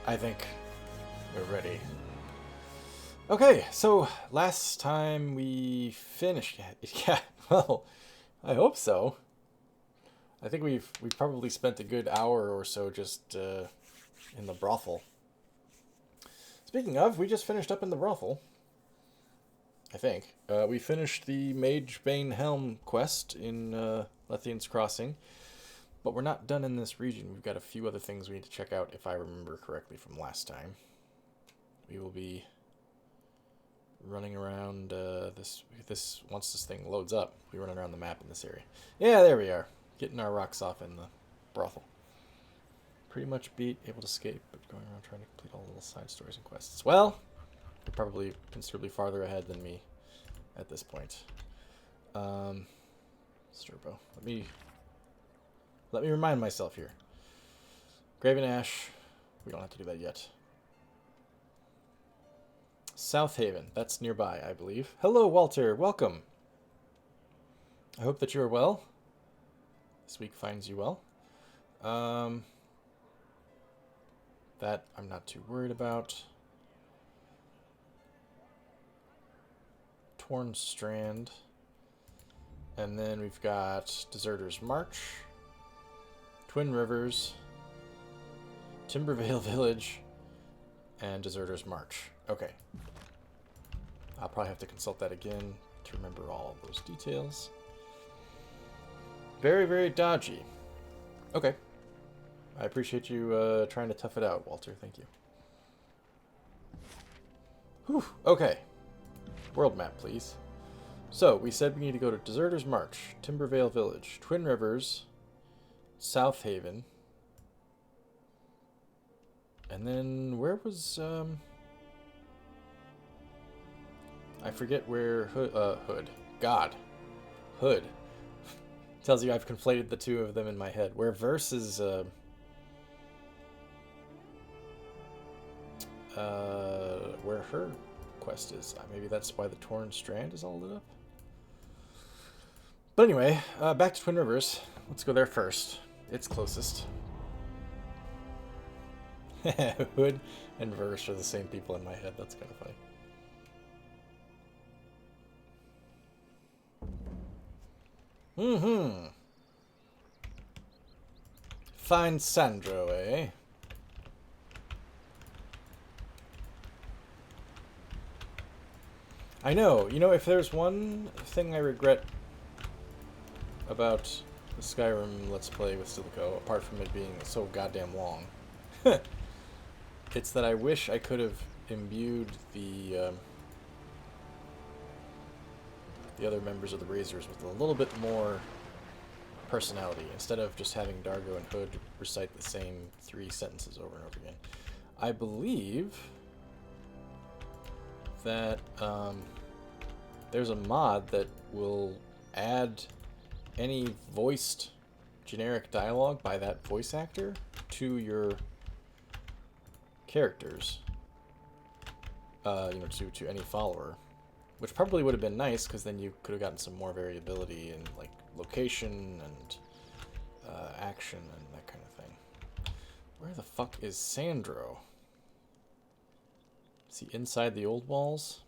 I think we're ready. Okay, so last time we finished. Yeah, well, I hope so. I think we've probably spent a good hour or so just in the brothel. Speaking of, we just finished up in the brothel. I think we finished the Mage Bane Helm quest in Lethian's Crossing, but we're not done in this region. We've got a few other things we need to check out, if I remember correctly from last time. We will be running around this once this thing loads up. We run around the map in this area. Yeah, there we are, getting our rocks off in the brothel. Pretty much beat, able to escape, but going around trying to complete all the little side stories and quests. Well, you're probably considerably farther ahead than me at this point. Sturbo. Let me remind myself here. Graven Ash. We don't have to do that yet. South Haven. That's nearby, I believe. Hello, Walter. Welcome. I hope that you are well. This week finds you well. That I'm not too worried about. Torn Strand. And then we've got Deserter's March. Twin Rivers. Timbervale Village. And Deserter's March. Okay. I'll probably have to consult that again to remember all of those details. Very, very dodgy. Okay. I appreciate you trying to tough it out, Walter. Thank you. Whew. Okay. World map, please. So, we said we need to go to Deserter's March, Timbervale Village, Twin Rivers, South Haven. And then, where was, I forget where Hood. God. Hood. Tells you I've conflated the two of them in my head. Where Verse is, where her quest is. Maybe that's why the Torn Strand is all lit up. But anyway, back to Twin Rivers. Let's go there first. It's closest. Hood and Verse are the same people in my head. That's kind of funny. Find Sandro, eh? I know. You know, if there's one thing I regret about the Skyrim Let's Play with Silico, apart from it being so goddamn long, it's that I wish I could have imbued the other members of the Razors with a little bit more personality, instead of just having Dargo and Hood recite the same 3 sentences over and over again. I believe that there's a mod that will add any voiced generic dialogue by that voice actor to your characters, to any follower, which probably would have been nice, because then you could have gotten some more variability in like location and action and that kind of thing. Where the fuck is Sandro? Is he inside the old walls?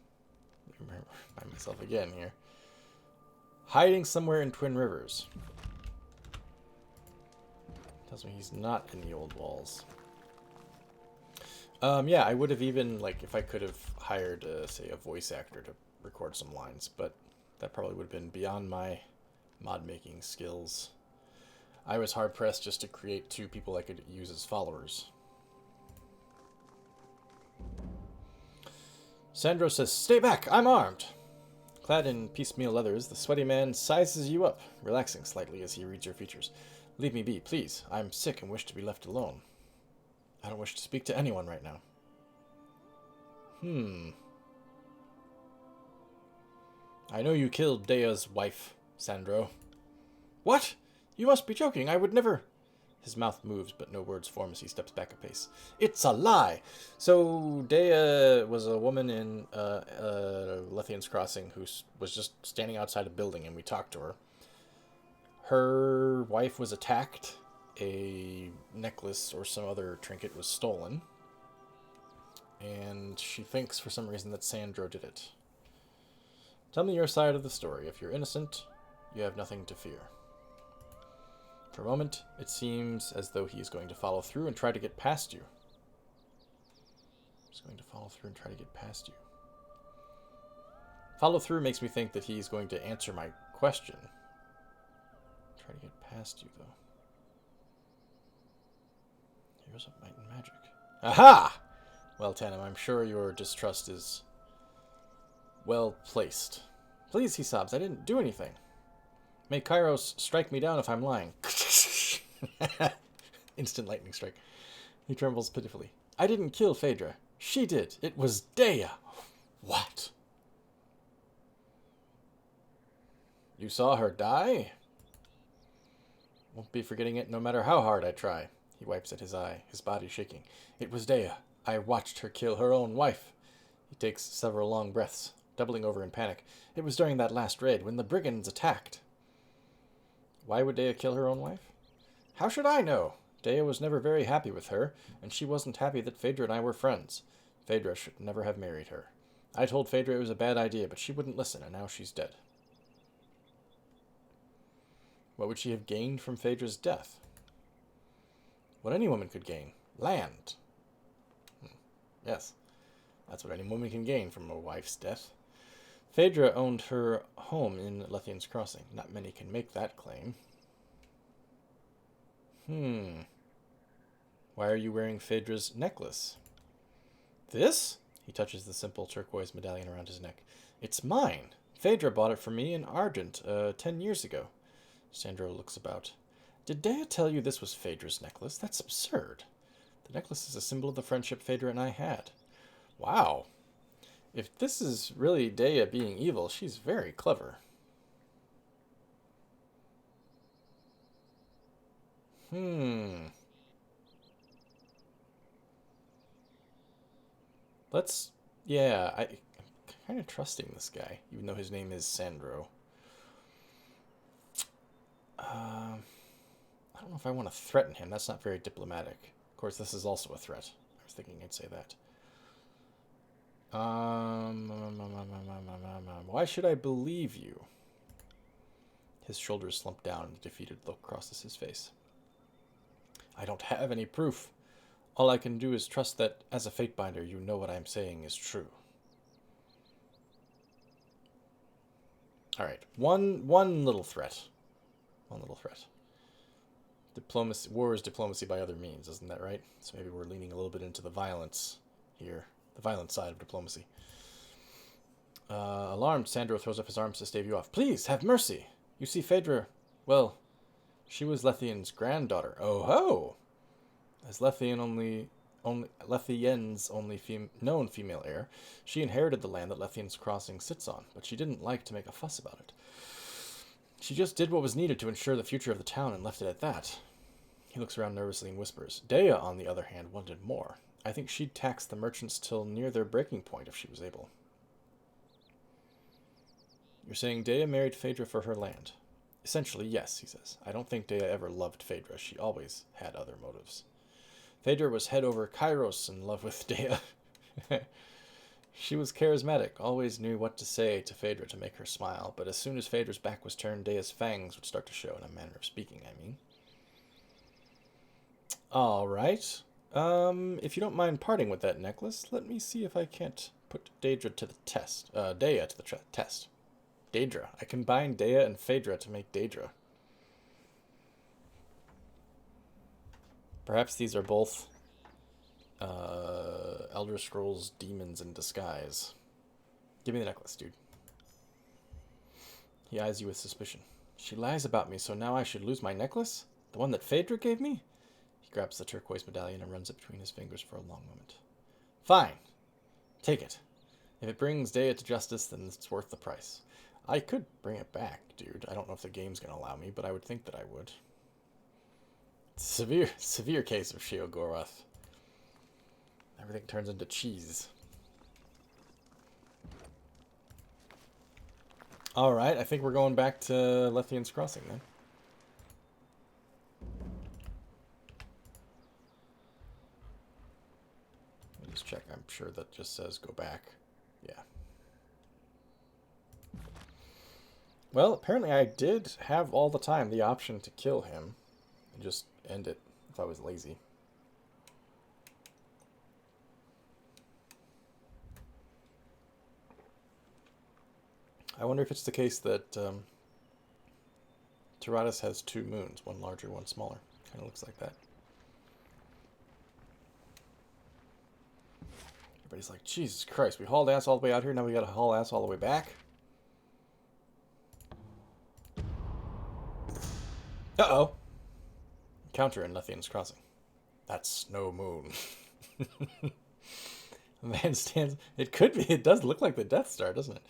Let me remind myself again here. Hiding somewhere in Twin Rivers. Tells me he's not in the old walls. Yeah, I would have even, like, if I could have hired, say, a voice actor to record some lines, but that probably would have been beyond my mod-making skills. I was hard-pressed just to create 2 people I could use as followers. Sandro says, "Stay back, I'm armed." Clad in piecemeal leathers, the sweaty man sizes you up, relaxing slightly as he reads your features. "Leave me be, please. I'm sick and wish to be left alone. I don't wish to speak to anyone right now." "I know you killed Dea's wife, Sandro." "What? You must be joking. I would never..." His mouth moves, but no words form as he steps back a pace. "It's a lie! So, Dea was a woman in Lethian's Crossing who was just standing outside a building, and we talked to her. Her wife was attacked. A necklace or some other trinket was stolen. and she thinks for some reason that Sandro did it. Tell me your side of the story. If you're innocent, you have nothing to fear. For a moment, it seems as though he is going to follow through and try to get past you. He's going to follow through and try to get past you. Follow through makes me think that he's going to answer my question. Try to get past you, though. Heroes of Might and Magic. Aha! Well, Tanim, I'm sure your distrust is well placed. Please, he sobs, I didn't do anything. May Kairos strike me down if I'm lying. Instant lightning strike. He trembles pitifully. I didn't kill Phaedra. She did. It was Dea. What? You saw her die? Won't be forgetting it no matter how hard I try. He wipes at his eye, his body shaking. It was Dea. I watched her kill her own wife. He takes several long breaths, doubling over in panic. It was during that last raid, when the brigands attacked. Why would Dea kill her own wife? How should I know? Dea was never very happy with her, and she wasn't happy that Phaedra and I were friends. Phaedra should never have married her. I told Phaedra it was a bad idea, but she wouldn't listen, and now she's dead. What would she have gained from Phaedra's death? What any woman could gain. Land. Yes, that's what any woman can gain from a wife's death. Phaedra owned her home in Lethian's Crossing. Not many can make that claim. Why are you wearing Phaedra's necklace? This? He touches the simple turquoise medallion around his neck. It's mine. Phaedra bought it for me in Argent 10 years ago. Sandro looks about. Did Dea tell you this was Phaedra's necklace? That's absurd. The necklace is a symbol of the friendship Phaedra and I had. Wow. If this is really Dea being evil, she's very clever. Yeah, I'm kind of trusting this guy, even though his name is Sandro. I don't know if I want to threaten him. That's not very diplomatic. Of course, this is also a threat. I was thinking I'd say that. Why should I believe you? His shoulders slump down and a defeated look crosses his face. I don't have any proof. All I can do is trust that, as a Fatebinder, you know what I'm saying is true. Alright, one little threat. One little threat. Diplomacy, war is diplomacy by other means, isn't that right? So maybe we're leaning a little bit into the violence here. The violent side of diplomacy. Alarmed, Sandro throws up his arms to stave you off. Please, have mercy! You see, Phaedra, well, she was Lethian's granddaughter. Oh ho! As Lethian's only known female heir, she inherited the land that Lethian's Crossing sits on, but she didn't like to make a fuss about it. She just did what was needed to ensure the future of the town and left it at that. He looks around nervously and whispers. Dea, on the other hand, wanted more. I think she'd tax the merchants till near their breaking point if she was able. You're saying Dea married Phaedra for her land? Essentially, yes, he says. I don't think Dea ever loved Phaedra. She always had other motives. Phaedra was head over Kairos in love with Dea. She was charismatic, always knew what to say to Phaedra to make her smile, but as soon as Phaedra's back was turned, Dea's fangs would start to show, in a manner of speaking, I mean. Alright. If you don't mind parting with that necklace, let me see if I can't put Daedra to the test. Dea to the test. Daedra. I combined Dea and Phaedra to make Daedra. Perhaps these are both Elder Scrolls demons in disguise. Give me the necklace, dude. He eyes you with suspicion. She lies about me, so now I should lose my necklace? The one that Phaedra gave me? He grabs the turquoise medallion and runs it between his fingers for a long moment. Fine. Take it. If it brings Dea to justice, then it's worth the price. I could bring it back, dude. I don't know if the game's going to allow me, but I would think that I would. Severe case of Sheogorath. Everything turns into cheese. Alright, I think we're going back to Lethian's Crossing then. Just check. I'm sure that just says go back. Yeah. Well, apparently I did have all the time the option to kill him and just end it if I was lazy. I wonder if it's the case that Tyranny has two moons, one larger, one smaller. Kind of looks like that. Everybody's like, Jesus Christ, we hauled ass all the way out here, now we gotta haul ass all the way back? Uh-oh. Encounter in Lethian's Crossing. That's no moon. A man stands... It could be. It does look like the Death Star, doesn't it?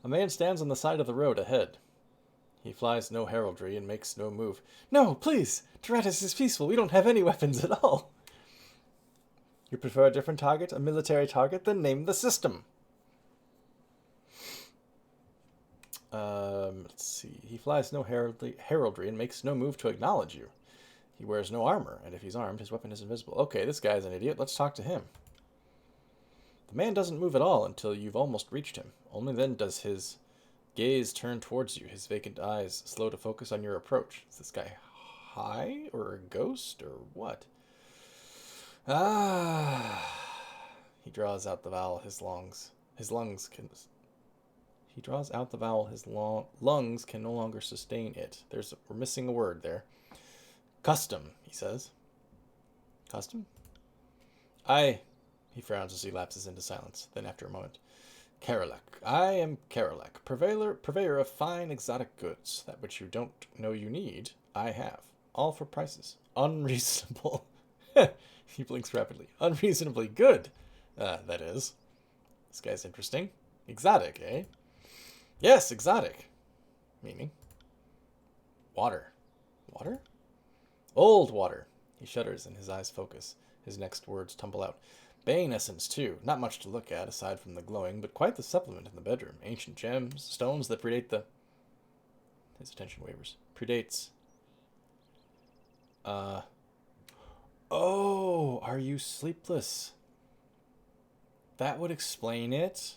A man stands on the side of the road ahead. He flies no heraldry and makes no move. No, please! Tyrannis is peaceful. We don't have any weapons at all. You prefer a different target? A military target? Then name the system. Let's see. He flies no heraldry and makes no move to acknowledge you. He wears no armor, and if he's armed, his weapon is invisible. Okay, this guy's an idiot. Let's talk to him. The man doesn't move at all until you've almost reached him. Only then does his gaze turn towards you, his vacant eyes slow to focus on your approach. Is this guy high or a ghost or what? He draws out the vowel, his lungs can... He draws out the vowel, his lungs can no longer sustain it. We're missing a word there. Custom, he says. Custom? He frowns as he lapses into silence. Then after a moment, Karalek. I am Karalek, purveyor of fine exotic goods. That which you don't know you need, I have. All for prices. Unreasonable. He blinks rapidly. Unreasonably good, that is. This guy's interesting. Exotic, eh? Yes, exotic. Meaning? Water. Water? Old water. He shudders and his eyes focus. His next words tumble out. Bane essence, too. Not much to look at, aside from the glowing, but quite the supplement in the bedroom. Ancient gems, stones that predate the... His attention wavers. Predates... Oh, are you sleepless? That would explain it.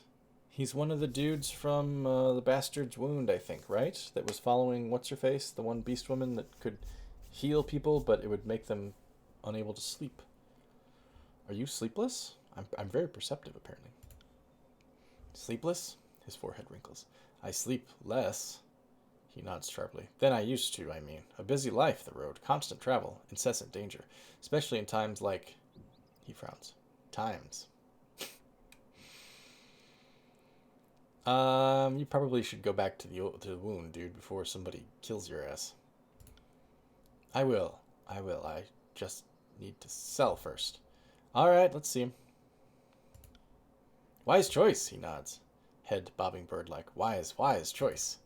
He's one of the dudes from the Bastard's Wound, I think, right? That was following What's-Her-Face, the one beast woman that could heal people, but it would make them unable to sleep. Are you sleepless? I'm very perceptive, apparently. Sleepless? His forehead wrinkles. I sleep less. He nods sharply. Than I used to, I mean. A busy life, the road. Constant travel. Incessant danger. Especially in times like... He frowns. Times. You probably should go back to the wound, dude, before somebody kills your ass. I will. I just need to sell first. Alright, let's see him. Wise choice, he nods. Head bobbing bird-like. Wise choice.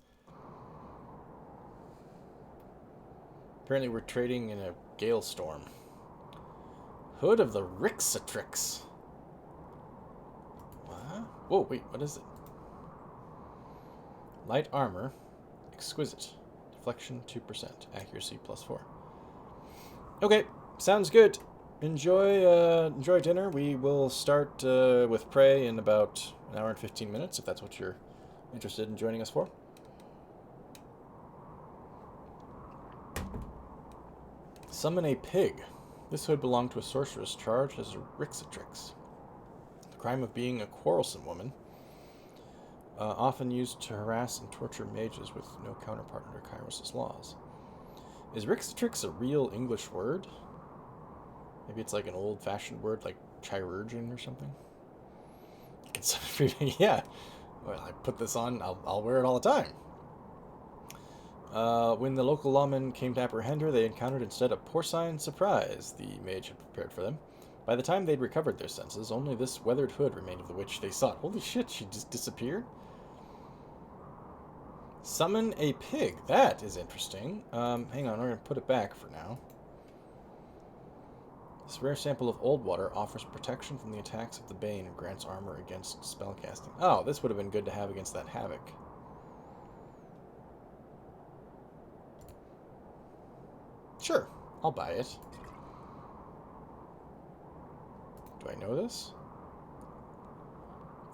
Apparently we're trading in a gale storm. Hood of the Rixatrix. What? Whoa, wait, what is it? Light armor. Exquisite. Deflection 2%. Accuracy +4. Okay, sounds good. Enjoy dinner. We will start with Prey in about an hour and 15 minutes, if that's what you're interested in joining us for. Summon a pig. This hood belonged to a sorceress charged as a Rixatrix. The crime of being a quarrelsome woman, often used to harass and torture mages with no counterpart under Kairos' laws. Is Rixatrix a real English word? Maybe it's like an old-fashioned word, like chirurgeon or something? Yeah. Well, I put this on, I'll wear it all the time. When the local lawmen came to apprehend her, they encountered instead a porcine surprise the mage had prepared for them. By the time they'd recovered their senses, only this weathered hood remained of the witch they sought. Holy shit, she just disappeared? Summon a pig. That is interesting. Hang on, we're going to put it back for now. This rare sample of old water offers protection from the attacks of the Bane and grants armor against spellcasting. Oh, this would have been good to have against that Havoc. Sure, I'll buy it. Do I know this?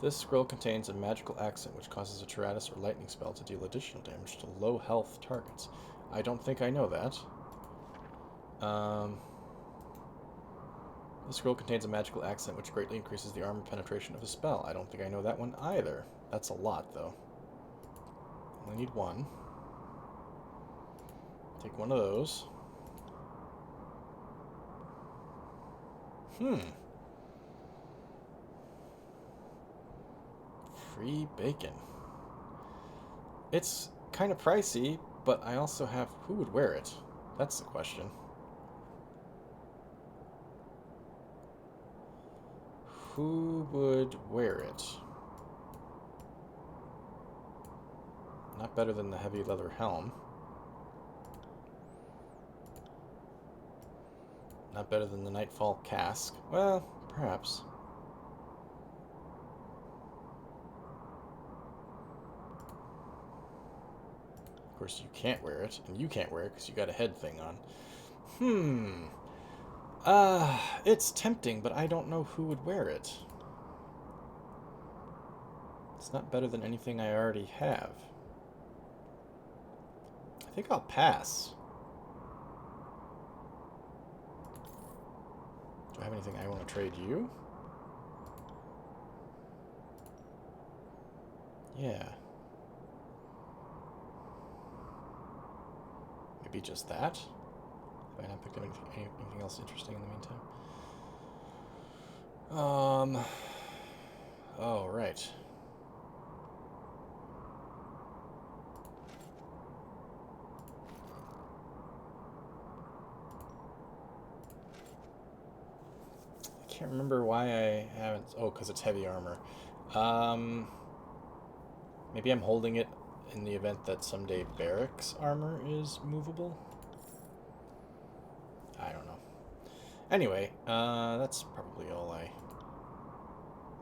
This scroll contains a magical accent which causes a Tyrannis or lightning spell to deal additional damage to low health targets. I don't think I know that. This scroll contains a magical accent which greatly increases the armor penetration of a spell. I don't think I know that one either. That's a lot, though. Only need one. Take one of those. Free bacon. It's kind of pricey, but I also have... Who would wear it? That's the question. Who would wear it? Not better than the heavy leather helm. Not better than the Nightfall cask. Well, perhaps. Of course, you can't wear it, and you can't wear it because you got a head thing on. It's tempting, but I don't know who would wear it. It's not better than anything I already have. I think I'll pass. Do I have anything I want to trade you? Yeah. Maybe just that? Have I not picked up anything else interesting in the meantime? Oh, right. I can't remember why I haven't... Oh, because it's heavy armor. Maybe I'm holding it in the event that someday barracks armor is movable? I don't know. Anyway, that's probably all I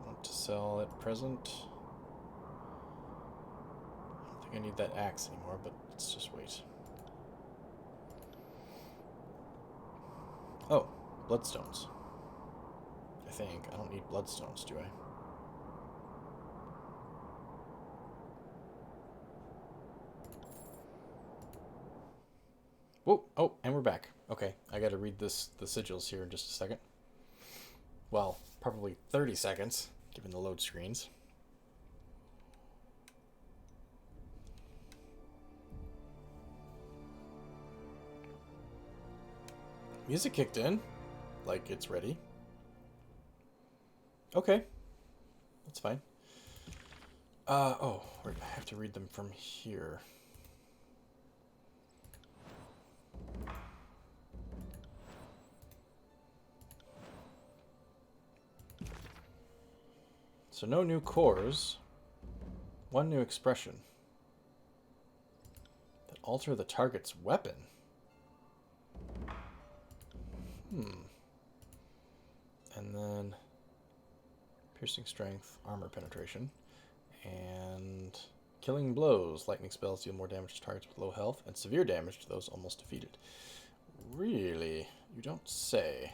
want to sell at present. I don't think I need that axe anymore, but let's just wait. Oh, bloodstones. I think. I don't need bloodstones, do I? Whoa, oh, and we're back. Okay, I gotta read the sigils here in just a second. Well, probably 30 seconds, given the load screens. Music kicked in, like it's ready. Okay, that's fine. Oh, I have to read them from here. So no new cores. One new expression. That alter the target's weapon. And then piercing strength, armor penetration, and killing blows. Lightning spells deal more damage to targets with low health, and severe damage to those almost defeated. Really? You don't say.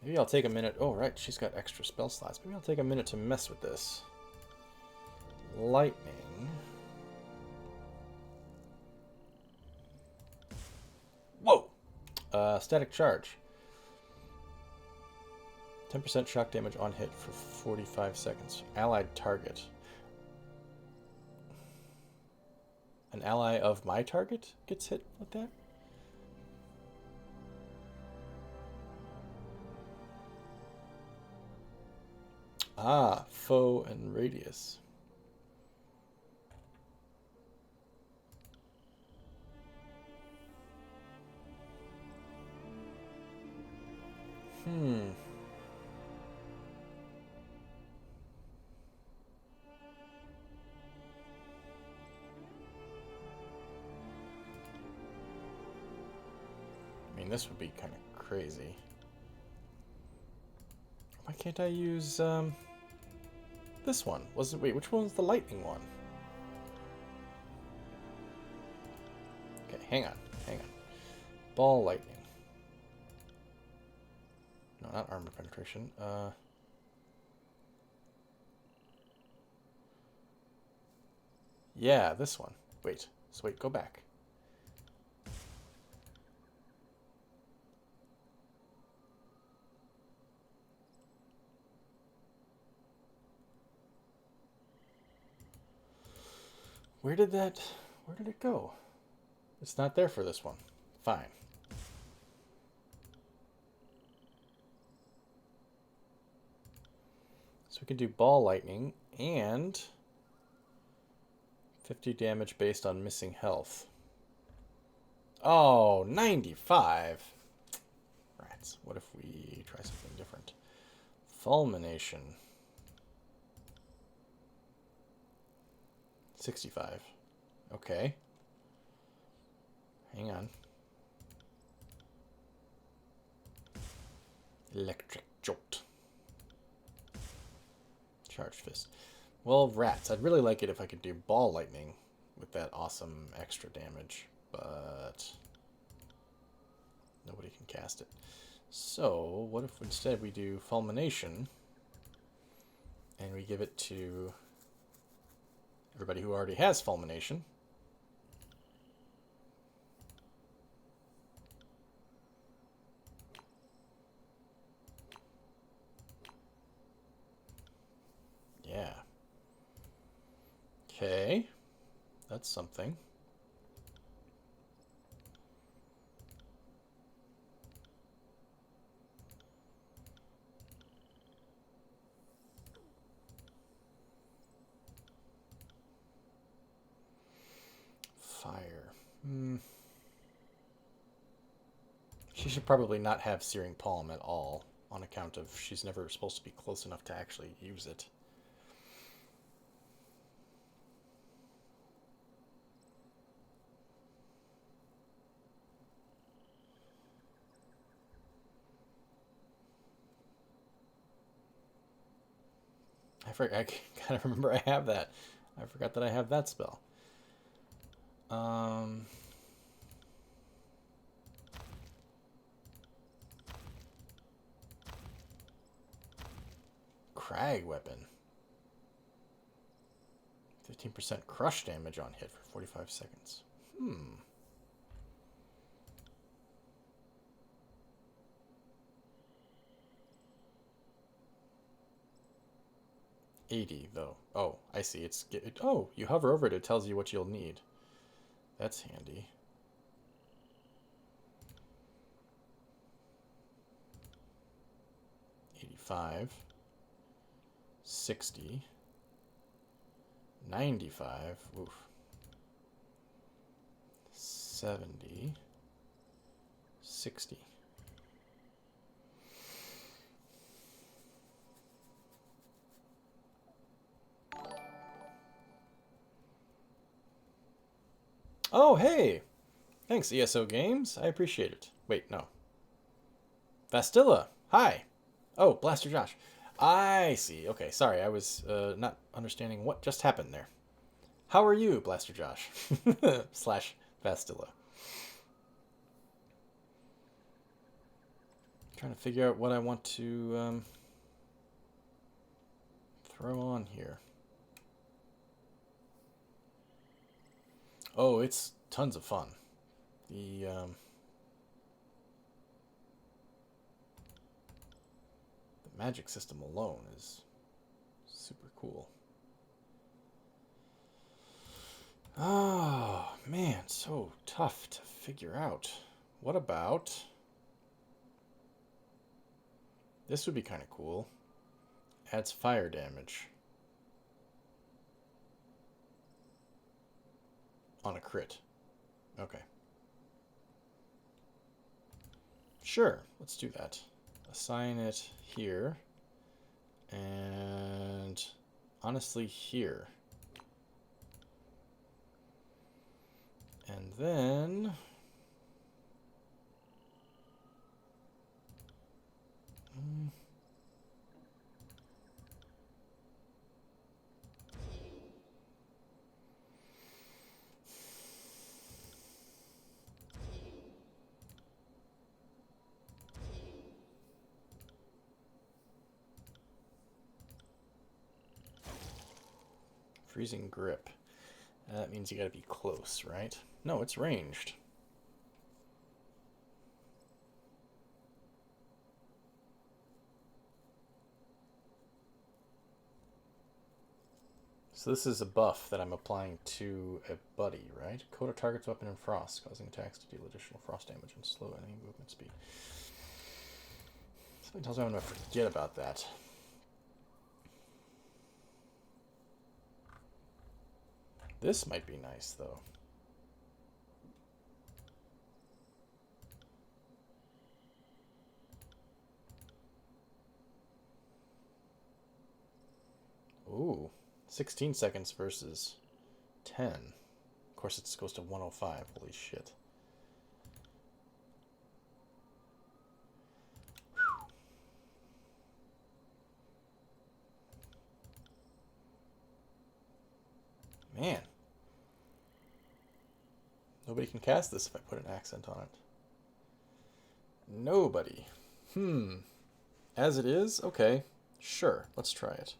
Maybe I'll take a minute. Oh, right, she's got extra spell slots. Maybe I'll take a minute to mess with this. Lightning. Whoa! Static charge. 10% shock damage on hit for 45 seconds. Allied target. An ally of my target gets hit with that? Ah, foe and radius. I mean, this would be kind of crazy. Why can't I use, this one? Wait, which one was the lightning one? Okay, hang on. Ball lightning. No, not armor penetration. Yeah, this one. Wait. So wait, go back. Where did it go? It's not there for this one. Fine. So we can do ball lightning and 50 damage based on missing health. Oh, 95. Rats. What if we try something different? Fulmination. 65. Okay. Hang on. Electric Jolt. Charge Fist. Well, rats. I'd really like it if I could do Ball Lightning with that awesome extra damage, but nobody can cast it. So, what if instead we do Fulmination and we give it to everybody who already has Fulmination? Yeah. Okay. That's something. Fire. She should probably not have Searing Palm at all, on account of she's never supposed to be close enough to actually use it. I kind of remember I have that. I forgot that I have that spell. Crag Weapon. 15% crush damage on hit for 45 seconds. 80 though. Oh, I see. Oh, you hover over it, it tells you what you'll need. That's handy. $85, 60, 95, oof, 70, 60. Oh, hey! Thanks, ESO Games. I appreciate it. Wait, no. Vastilla, hi! Oh, Blaster Josh. I see. Okay, sorry. I was not understanding what just happened there. How are you, Blaster Josh? Slash Vastilla. Trying to figure out what I want to throw on here. Oh, it's tons of fun. The magic system alone is super cool. Oh, man, so tough to figure out. What about... This would be kind of cool. Adds fire damage. On a crit. Okay. Sure, let's do that. Assign it here. And honestly here. And then... Freezing Grip. That means you gotta be close, right? No, it's ranged. So this is a buff that I'm applying to a buddy, right? Coat a target's weapon in frost, causing attacks to deal additional frost damage and slow enemy movement speed. Something tells me I'm going to forget about that. This might be nice, though. Ooh, 16 seconds versus 10. Of course, it goes to 105. Holy shit. Man. Nobody can cast this if I put an accent on it. Nobody. As it is? Okay. Sure. Let's try it.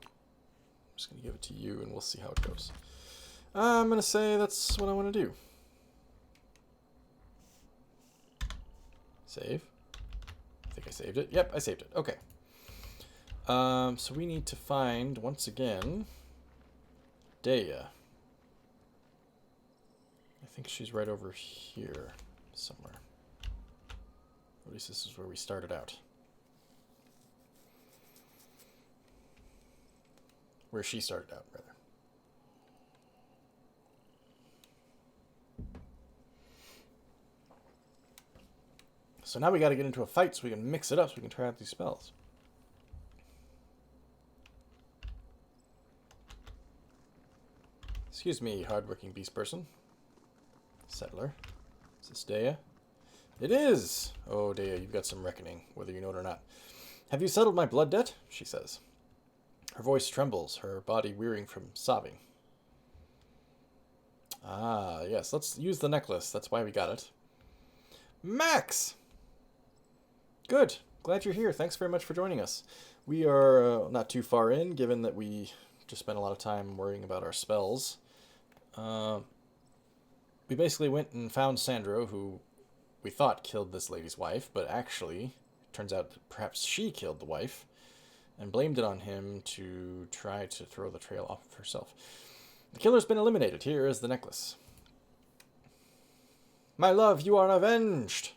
I'm just going to give it to you and we'll see how it goes. I'm going to say that's what I want to do. Save. I think I saved it. Yep, I saved it. Okay. So we need to find, once again, Dea. I think she's right over here somewhere. At least this is where we started out. Where she started out, rather. So now we got to get into a fight so we can mix it up so we can try out these spells. Excuse me, hardworking beast person. Settler. Is this Dea? It is! Oh, Dea, you've got some reckoning, whether you know it or not. Have you settled my blood debt? She says. Her voice trembles, her body wearing from sobbing. Ah, yes, let's use the necklace. That's why we got it. Max! Good. Glad you're here. Thanks very much for joining us. We are not too far in, given that we just spent a lot of time worrying about our spells. We basically went and found Sandro, who we thought killed this lady's wife, but actually, turns out that perhaps she killed the wife, and blamed it on him to try to throw the trail off of herself. The killer's been eliminated. Here is the necklace. My love, you are avenged!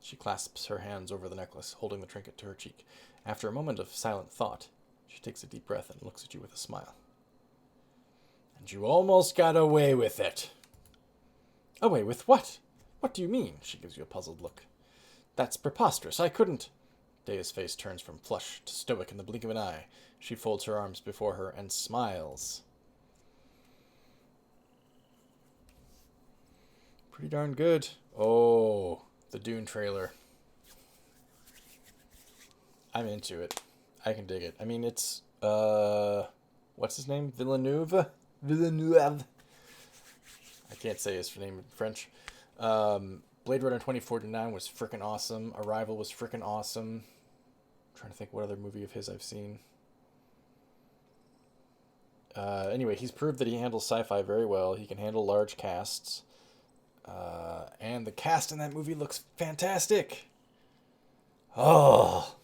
She clasps her hands over the necklace, holding the trinket to her cheek. After a moment of silent thought, she takes a deep breath and looks at you with a smile. And you almost got away with it. Away with what? What do you mean? She gives you a puzzled look. That's preposterous. I couldn't. Dea's face turns from flushed to stoic in the blink of an eye. She folds her arms before her and smiles. Pretty darn good. Oh, the Dune trailer. I'm into it. I can dig it. I mean, it's, what's his name? Villeneuve? Villeneuve. I can't say his name in French. Blade Runner 2049 was frickin' awesome. Arrival was frickin' awesome. I'm trying to think what other movie of his I've seen. Anyway, he's proved that he handles sci-fi very well. He can handle large casts. And the cast in that movie looks fantastic. Oh.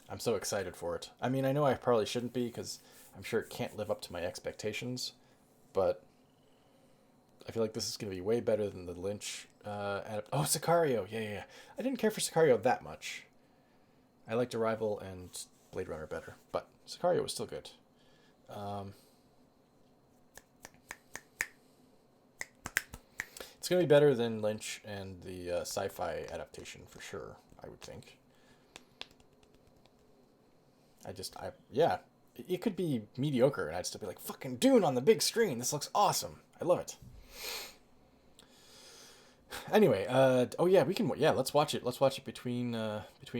I'm so excited for it. I mean, I know I probably shouldn't be because I'm sure it can't live up to my expectations. But I feel like this is going to be way better than the Lynch Sicario. Yeah. I didn't care for Sicario that much. I liked Arrival and Blade Runner better. But Sicario was still good. It's going to be better than Lynch and the sci-fi adaptation for sure, I would think. Yeah. It could be mediocre and I'd still be like, fucking Dune on the big screen. This looks awesome. I love it. Anyway, let's watch it. Let's watch it between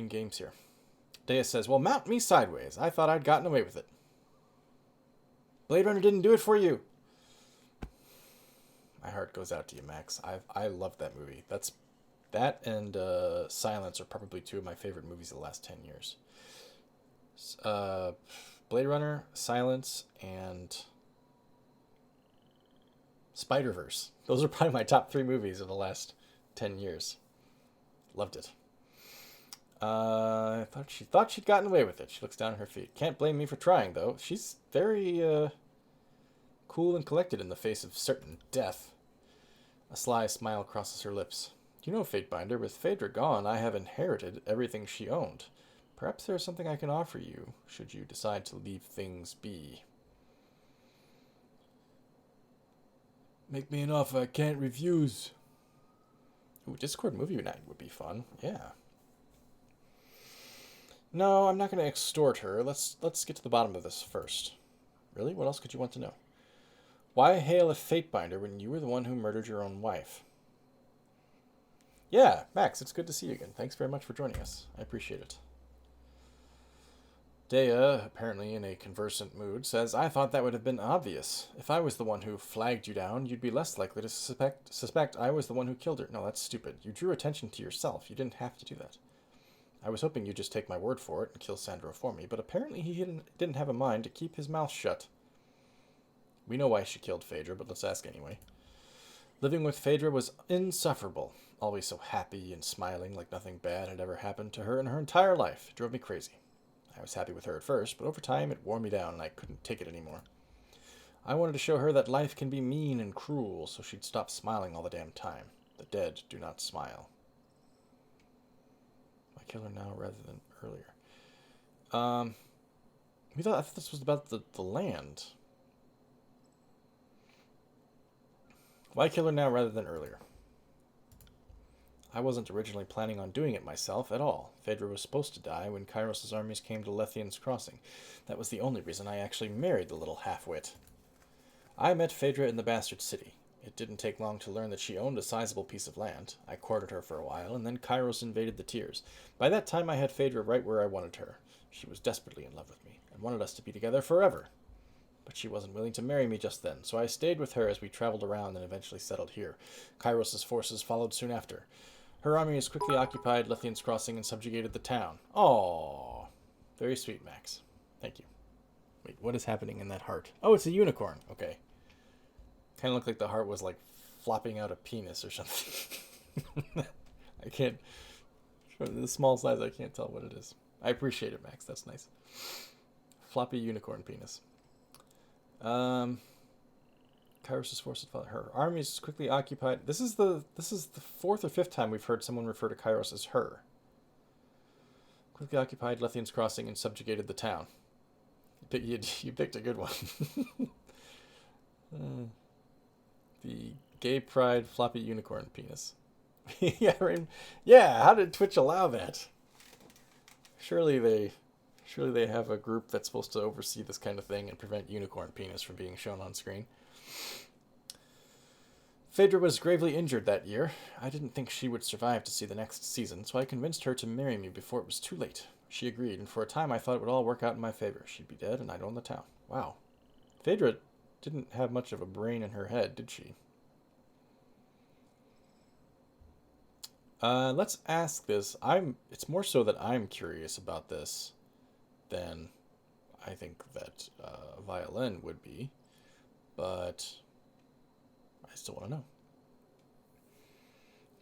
games here. Dea says, well, mount me sideways. I thought I'd gotten away with it. Blade Runner didn't do it for you. My heart goes out to you, Max. I love that movie. That and Silence are probably two of my favorite movies of the last 10 years. Blade Runner, Silence, and Spider-Verse. Those are probably my top 3 movies of the last 10 years. Loved it. I thought she'd gotten away with it. She looks down at her feet. Can't blame me for trying, though. She's very cool and collected in the face of certain death. A sly smile crosses her lips. You know, Fatebinder, with Phaedra gone, I have inherited everything she owned. Perhaps there is something I can offer you, should you decide to leave things be. Make me an offer I can't refuse. Ooh, Discord movie night would be fun. Yeah. No, I'm not going to extort her. Let's get to the bottom of this first. Really? What else could you want to know? Why hail a Fatebinder when you were the one who murdered your own wife? Yeah, Max, it's good to see you again. Thanks very much for joining us. I appreciate it. Dea, apparently in a conversant mood, says, I thought that would have been obvious. If I was the one who flagged you down, you'd be less likely to suspect I was the one who killed her. No, that's stupid. You drew attention to yourself. You didn't have to do that. I was hoping you'd just take my word for it and kill Sandro for me, but apparently he didn't have a mind to keep his mouth shut. We know why she killed Phaedra, but let's ask anyway. Living with Phaedra was insufferable. Always so happy and smiling like nothing bad had ever happened to her in her entire life. It drove me crazy. I was happy with her at first, but over time it wore me down and I couldn't take it anymore. I wanted to show her that life can be mean and cruel, so she'd stop smiling all the damn time. The dead do not smile. Why kill her now rather than earlier? I thought this was about the land. Why kill her now rather than earlier? I wasn't originally planning on doing it myself at all. Phaedra was supposed to die when Kairos' armies came to Lethian's Crossing. That was the only reason I actually married the little half-wit. I met Phaedra in the Bastard City. It didn't take long to learn that she owned a sizable piece of land. I courted her for a while, and then Kairos invaded the Tiers. By that time I had Phaedra right where I wanted her. She was desperately in love with me, and wanted us to be together forever. But she wasn't willing to marry me just then, so I stayed with her as we traveled around and eventually settled here. Kairos' forces followed soon after. Her armies quickly occupied Lethian's Crossing and subjugated the town. Aww. Very sweet, Max. Thank you. Wait, what is happening in that heart? Oh, it's a unicorn. Okay. Kind of looked like the heart was like flopping out a penis or something. I can't... From the small size, I can't tell what it is. I appreciate it, Max. That's nice. Floppy unicorn penis. Kairos' forces fought her. Armies quickly occupied... This is the 4th or 5th time we've heard someone refer to Kairos as her. Quickly occupied Lethian's Crossing and subjugated the town. You picked a good one. The gay pride floppy unicorn penis. Yeah, how did Twitch allow that? Surely they have a group that's supposed to oversee this kind of thing and prevent unicorn penis from being shown on screen. Phaedra was gravely injured that year. I didn't think she would survive to see the next season, so I convinced her to marry me before it was too late. She agreed, and for a time I thought it would all work out in my favor. She'd be dead, and I'd own the town. Wow. Phaedra didn't have much of a brain in her head, did she? Let's ask this. It's more so that I'm curious about this than I think that Violin would be, but I still want to know.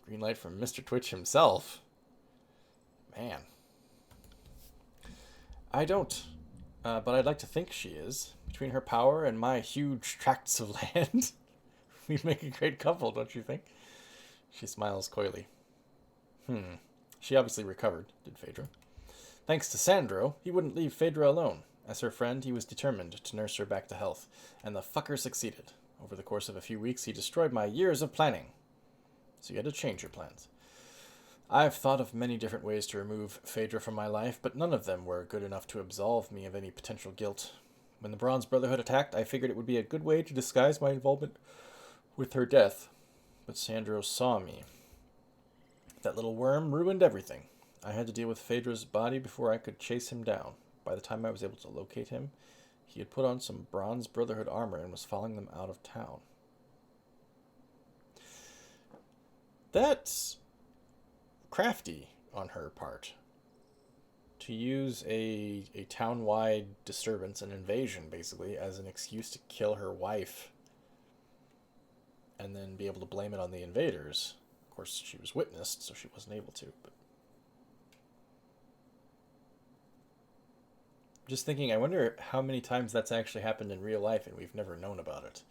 Green light from Mr. Twitch himself. Man. I don't, but I'd like to think she is. Between her power and my huge tracts of land, we'd make a great couple, don't you think? She smiles coyly. She obviously recovered, did Phaedra. Thanks to Sandro, he wouldn't leave Phaedra alone. As her friend, he was determined to nurse her back to health, and the fucker succeeded. Over the course of a few weeks, he destroyed my years of planning. So you had to change your plans. I've thought of many different ways to remove Phaedra from my life, but none of them were good enough to absolve me of any potential guilt. When the Bronze Brotherhood attacked, I figured it would be a good way to disguise my involvement with her death. But Sandro saw me. That little worm ruined everything. I had to deal with Phaedra's body before I could chase him down. By the time I was able to locate him, he had put on some Bronze Brotherhood armor and was following them out of town. That's crafty on her part. to use a town-wide disturbance, an invasion, basically, as an excuse to kill her wife and then be able to blame it on the invaders. Of course, she was witnessed, so she wasn't able to. But just thinking, I wonder how many times that's actually happened in real life and we've never known about it.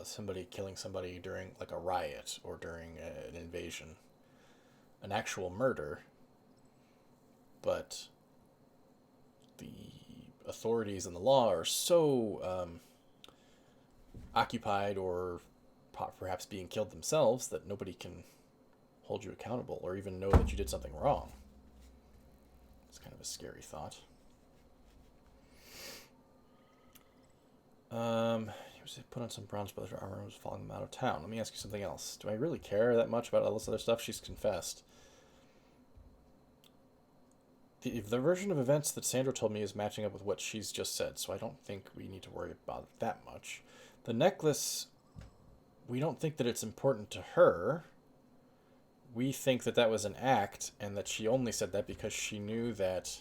Somebody killing somebody during, like, a riot or during an invasion. An actual murder. But the authorities and the law are so occupied or perhaps being killed themselves that nobody can hold you accountable or even know that you did something wrong. It's kind of a scary thought. He was put on some bronze brothers armor and was following them out of town. Let me ask you something else. Do I really care that much about all this other stuff? She's confessed. The version of events that Sandra told me is matching up with what she's just said, so I don't think we need to worry about it that much. The necklace, we don't think that it's important to her. We think that that was an act, and that she only said that because she knew that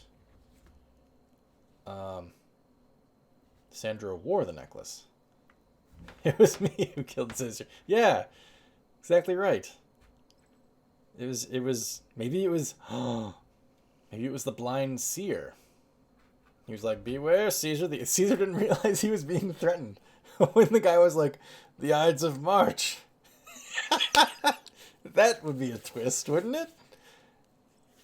Sandra wore the necklace. It was me who killed Caesar. Yeah, exactly right. Maybe it was maybe it was the blind seer. He was like, beware, Caesar. Caesar didn't realize he was being threatened. When the guy was like, the Ides of March. That would be a twist, wouldn't it?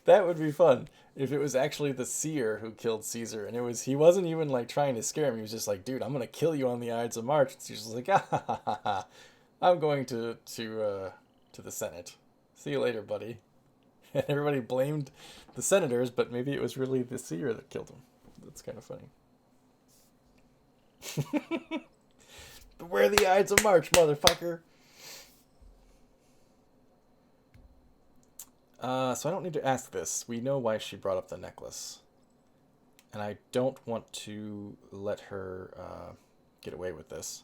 That would be fun. If it was actually the seer who killed Caesar, and he wasn't even like trying to scare him. He was just like, dude, I'm going to kill you on the Ides of March. And Caesar's like, I'm going to the Senate. See you later, buddy. And everybody blamed the senators, but maybe it was really the seer that killed him. That's kind of funny. Beware the Ides of March, motherfucker. So I don't need to ask this. We know why she brought up the necklace. And I don't want to let her get away with this.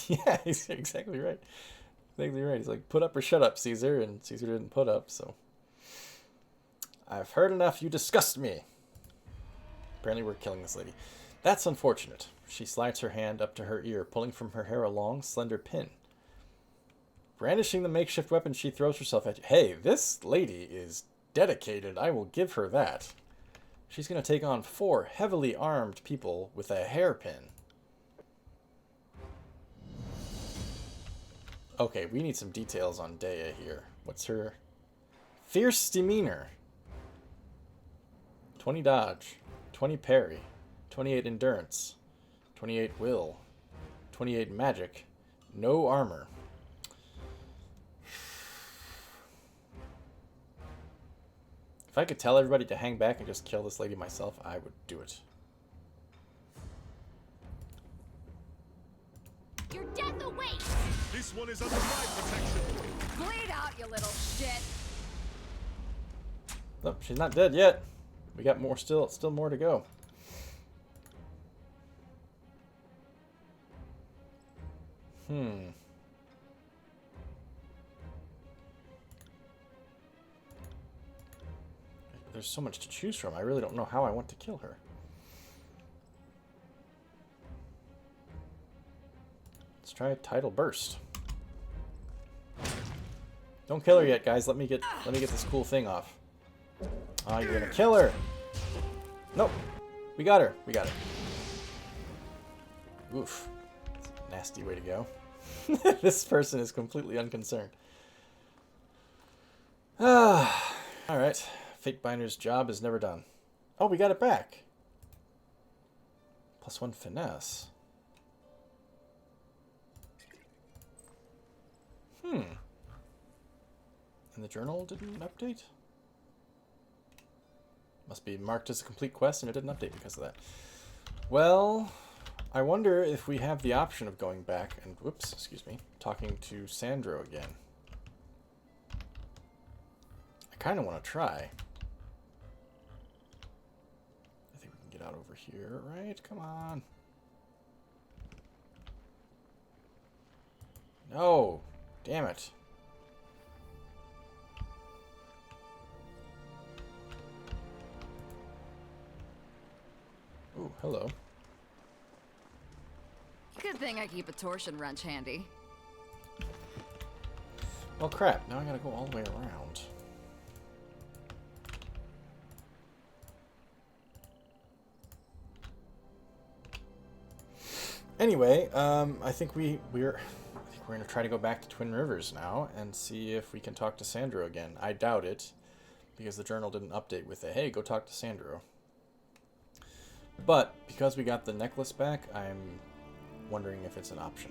Yeah, he's exactly right. Exactly right. He's like, put up or shut up, Caesar. And Caesar didn't put up, so. I've heard enough. You disgust me. Apparently we're killing this lady. That's unfortunate. She slides her hand up to her ear, pulling from her hair a long, slender pin. Brandishing the makeshift weapon, she throws herself at you. Hey, this lady is dedicated. I will give her that. She's going to take on 4 heavily armed people with a hairpin. Okay, we need some details on Dea here. What's her... Fierce demeanor. 20 dodge. 20 parry. 28 endurance. 28 will. 28 magic. No armor. If I could tell everybody to hang back and just kill this lady myself, I would do it. Your death awaits! This one is under my protection. Bleed out, you little shit! Nope, she's not dead yet. We got more still more to go. There's so much to choose from. I really don't know how I want to kill her. Let's try Tidal Burst. Don't kill her yet, guys. Let me get this cool thing off. Oh, you're gonna kill her. Nope. We got her. We got her. Oof. That's a nasty way to go. This person is completely unconcerned. Alright. Fate Binder's job is never done. Oh, we got it back. +1 finesse. And the journal didn't update? Must be marked as a complete quest and it didn't update because of that. Well, I wonder if we have the option of going back and, whoops, excuse me, talking to Sandro again. I kind of want to try. I think we can get out over here, right? Come on. No. Damn it. hello. Good thing I keep a torsion wrench handy. Well, crap. Now I gotta go all the way around. Anyway, I think we're gonna try to go back to Twin Rivers now and see if we can talk to Sandro again. I doubt it, because the journal didn't update with a, hey, go talk to Sandro. But because we got the necklace back, I'm wondering if it's an option.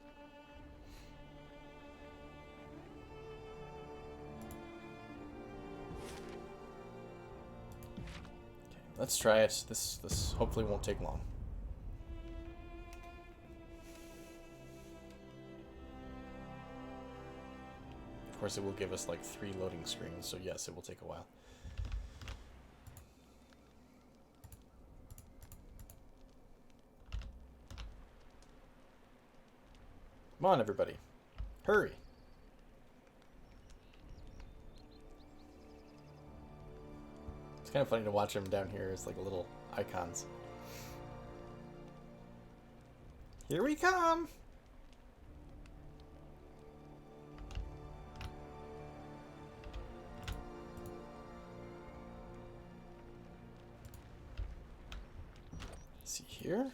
Okay, let's try it. This hopefully won't take long. Of course, it will give us like 3 loading screens, so yes, it will take a while. Come on, everybody. Hurry. It's kind of funny to watch them down here as like little icons. Here we come! Is he here?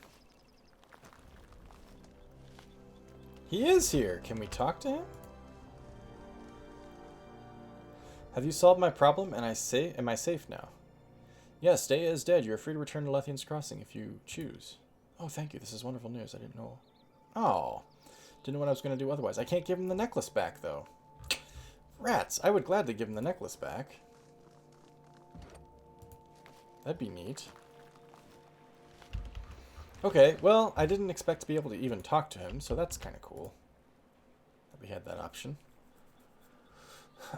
He is here! Can we talk to him? Have you solved my problem? And am I safe now? Yes, Dea is dead. You are free to return to Lethian's Crossing if you choose. Oh, thank you. This is wonderful news. I didn't know. Oh. Didn't know what I was going to do otherwise. I can't give him the necklace back, though. Rats. I would gladly give him the necklace back. That'd be neat. Okay, well, I didn't expect to be able to even talk to him, so that's kind of cool that we had that option.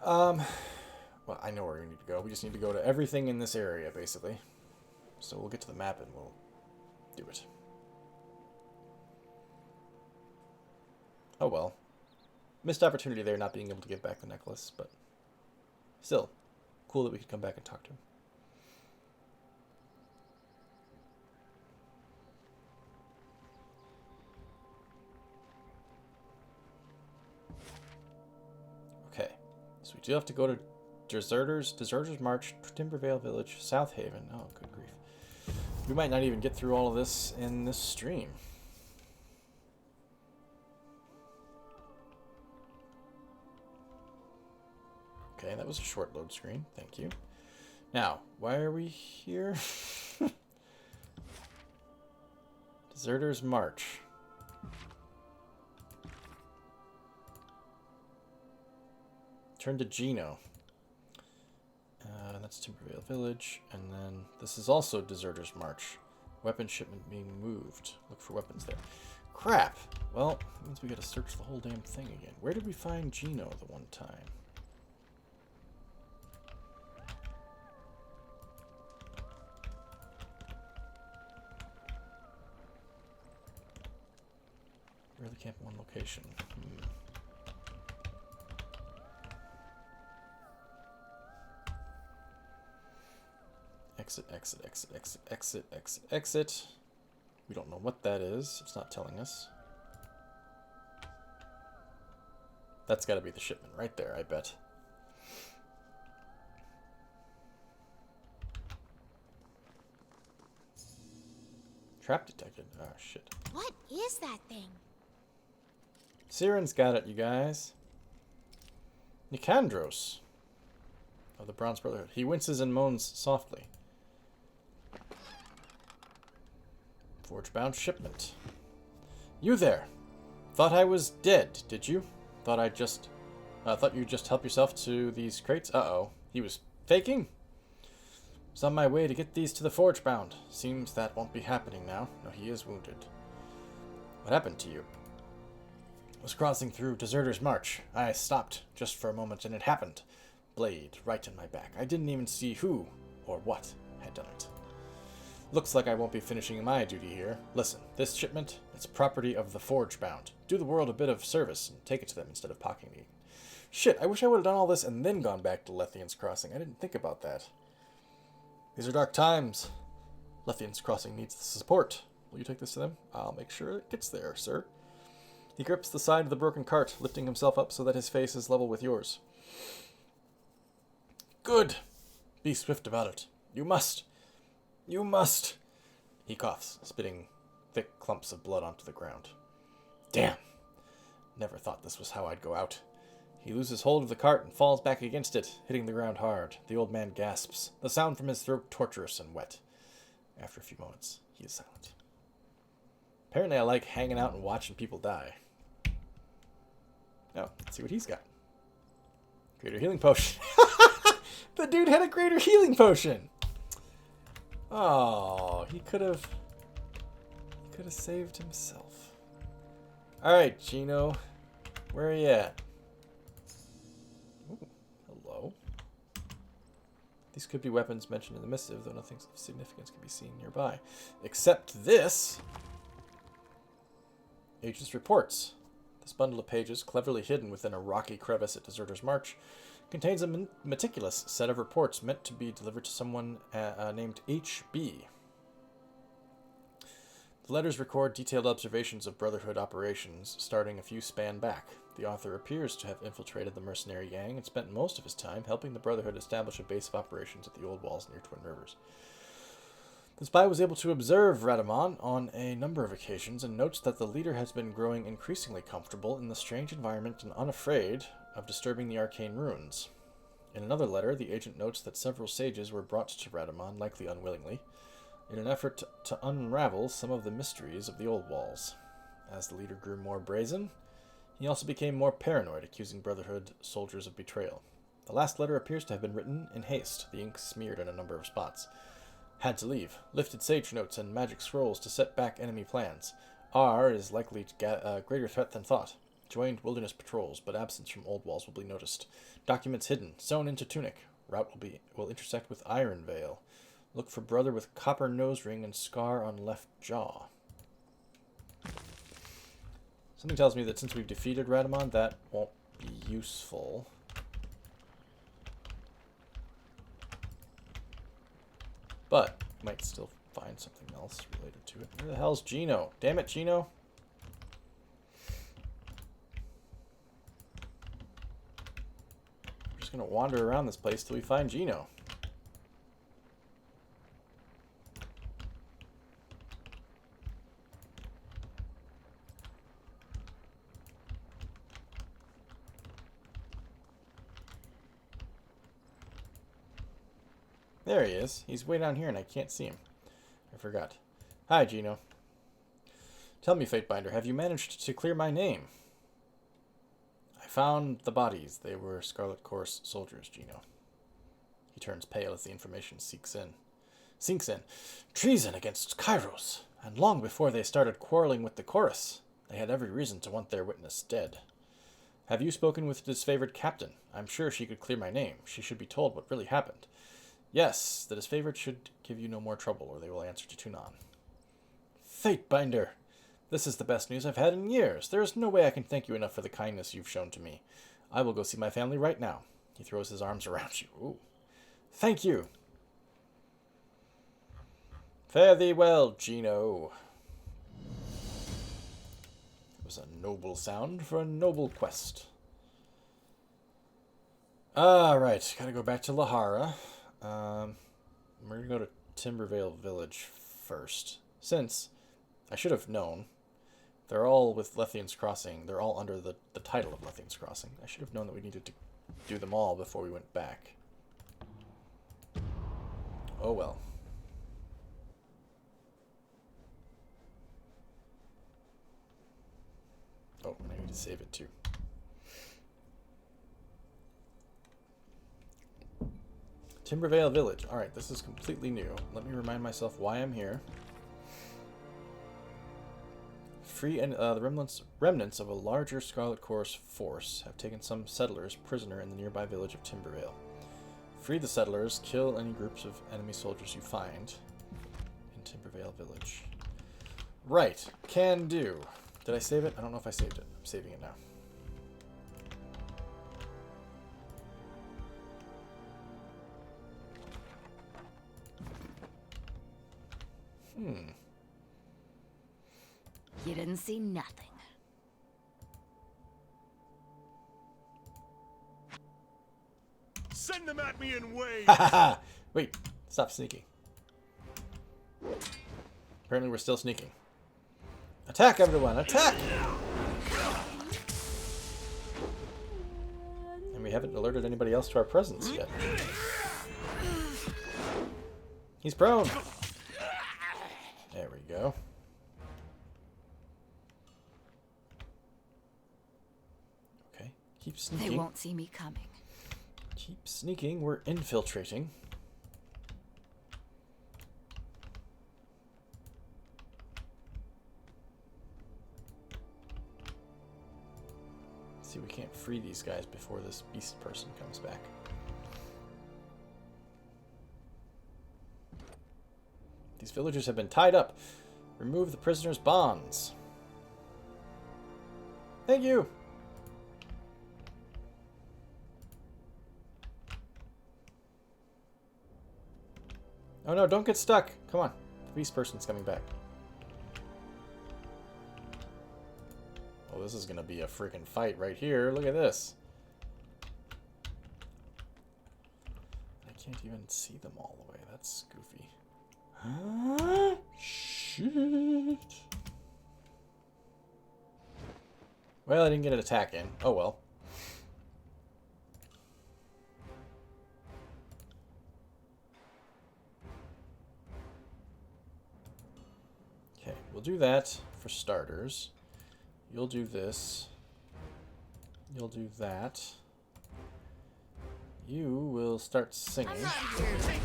Well, I know where we need to go. We just need to go to everything in this area, basically. So we'll get to the map and we'll do it. Oh well. Missed opportunity there not being able to give back the necklace, but still, cool that we could come back and talk to him. Okay, so we do have to go to Deserters March, Timbervale Village, South Haven. Oh, good grief. We might not even get through all of this in this stream. Okay, that was a short load screen. Thank you. Now, why are we here? Deserters March. Turn to Gino. That's Timbervale Village. And then this is also Deserters March. Weapon shipment being moved. Look for weapons there. Crap! Well, that means we gotta search the whole damn thing again. Where did we find Gino the one time? Really camp in one location. Exit, exit, exit, exit, exit, exit, exit. We don't know what that is. It's not telling us. That's got to be the shipment right there, I bet. Trap detected. Ah, shit. What is that thing? Siren's got it, you guys. Nicandros of the Bronze Brotherhood. He winces and moans softly. Forge-bound shipment. You there. Thought I was dead, did you? Thought you'd just help yourself to these crates? Uh-oh. He was faking? Was on my way to get these to the Forge-bound. Seems that won't be happening now. No, he is wounded. What happened to you? Was crossing through Deserters March. I stopped just for a moment and it happened. Blade right in my back. I didn't even see who or what had done it. Looks like I won't be finishing my duty here. Listen, this shipment, it's property of the Forge-bound. Do the world a bit of service and take it to them instead of pocketing it. Shit, I wish I would have done all this and then gone back to Lethian's Crossing. I didn't think about that. These are dark times. Lethian's Crossing needs the support. Will you take this to them? I'll make sure it gets there, sir. He grips the side of the broken cart, lifting himself up so that his face is level with yours. Good. Be swift about it. You must. You must. He coughs, spitting thick clumps of blood onto the ground. Damn. Never thought this was how I'd go out. He loses hold of the cart and falls back against it, hitting the ground hard. The old man gasps, the sound from his throat torturous and wet. After a few moments, he is silent. Apparently I like hanging out and watching people die. Oh, let's see what he's got. Greater healing potion. The dude had a greater healing potion. Oh, he could have saved himself. Alright, Gino. Where are you at? Ooh, hello. These could be weapons mentioned in the missive, though nothing of significance can be seen nearby. Except this. Agent's reports. This bundle of pages, cleverly hidden within a rocky crevice at Deserter's March, contains a meticulous set of reports meant to be delivered to someone named H.B. The letters record detailed observations of Brotherhood operations starting a few span back. The author appears to have infiltrated the mercenary gang and spent most of his time helping the Brotherhood establish a base of operations at the old walls near Twin Rivers. The spy was able to observe Radamon on a number of occasions and notes that the leader has been growing increasingly comfortable in the strange environment and unafraid of disturbing the arcane ruins. In another letter, the agent notes that several sages were brought to Radamon, likely unwillingly, in an effort to unravel some of the mysteries of the old walls. As the leader grew more brazen, he also became more paranoid, accusing Brotherhood soldiers of betrayal. The last letter appears to have been written in haste, the ink smeared in a number of spots. Had to leave. Lifted sage notes and magic scrolls to set back enemy plans. R is likely a greater threat than thought. Joined wilderness patrols, but absence from old walls will be noticed. Documents hidden, sewn into tunic. Route will intersect with Iron Veil. Look for brother with copper nose ring and scar on left jaw. Something tells me that since we've defeated Radamon, that won't be useful. But might still find something else related to it. Where the hell's Gino? Damn it, Gino. We're just gonna wander around this place till we find Gino. There he is. He's way down here and I can't see him. I forgot. Hi, Gino. Tell me, Fatebinder, have you managed to clear my name? I found the bodies. They were Scarlet Course soldiers, Gino. He turns pale as the information sinks in. Treason against Kairos. And long before they started quarreling with the chorus, they had every reason to want their witness dead. Have you spoken with the disfavored captain? I'm sure she could clear my name. She should be told what really happened. Yes, the disfavored should give you no more trouble, or they will answer to Tunon. Fatebinder! This is the best news I've had in years. There is no way I can thank you enough for the kindness you've shown to me. I will go see my family right now. He throws his arms around you. Ooh. Thank you! Fare thee well, Gino. It was a noble sound for a noble quest. Alright, gotta go back to Lahara. We're going to go to Timbervale Village first. Since I should have known. They're all with Lethian's Crossing. They're all under the title of Lethian's Crossing. I should have known that we needed to do them all before we went back. Oh well. Oh, and I need to save it too. Timbervale Village. Alright, this is completely new. Let me remind myself why I'm here. Free and the remnants of a larger Scarlet Course force have taken some settlers prisoner in the nearby village of Timbervale. Free the settlers, kill any groups of enemy soldiers you find in Timbervale Village. Right, can do. Did I save it? I don't know if I saved it. I'm saving it now. You didn't see nothing. Send them at me in waves. Ha! Wait, stop sneaking. Apparently we're still sneaking. Attack, everyone! Attack! And we haven't alerted anybody else to our presence yet. He's prone! There we go. Okay, keep sneaking. They won't see me coming. Keep sneaking. We're infiltrating. See, we can't free these guys before this beast person comes back. These villagers have been tied up. Remove the prisoners' bonds. Thank you. Oh no, don't get stuck. Come on. The beast person's coming back. Oh, this is going to be a freaking fight right here. Look at this. I can't even see them all the way. That's goofy. Shit. Well, I didn't get an attack in. Oh well. Okay, we'll do that for starters. You'll do this. You'll do that. You will start singing. I'm not here to take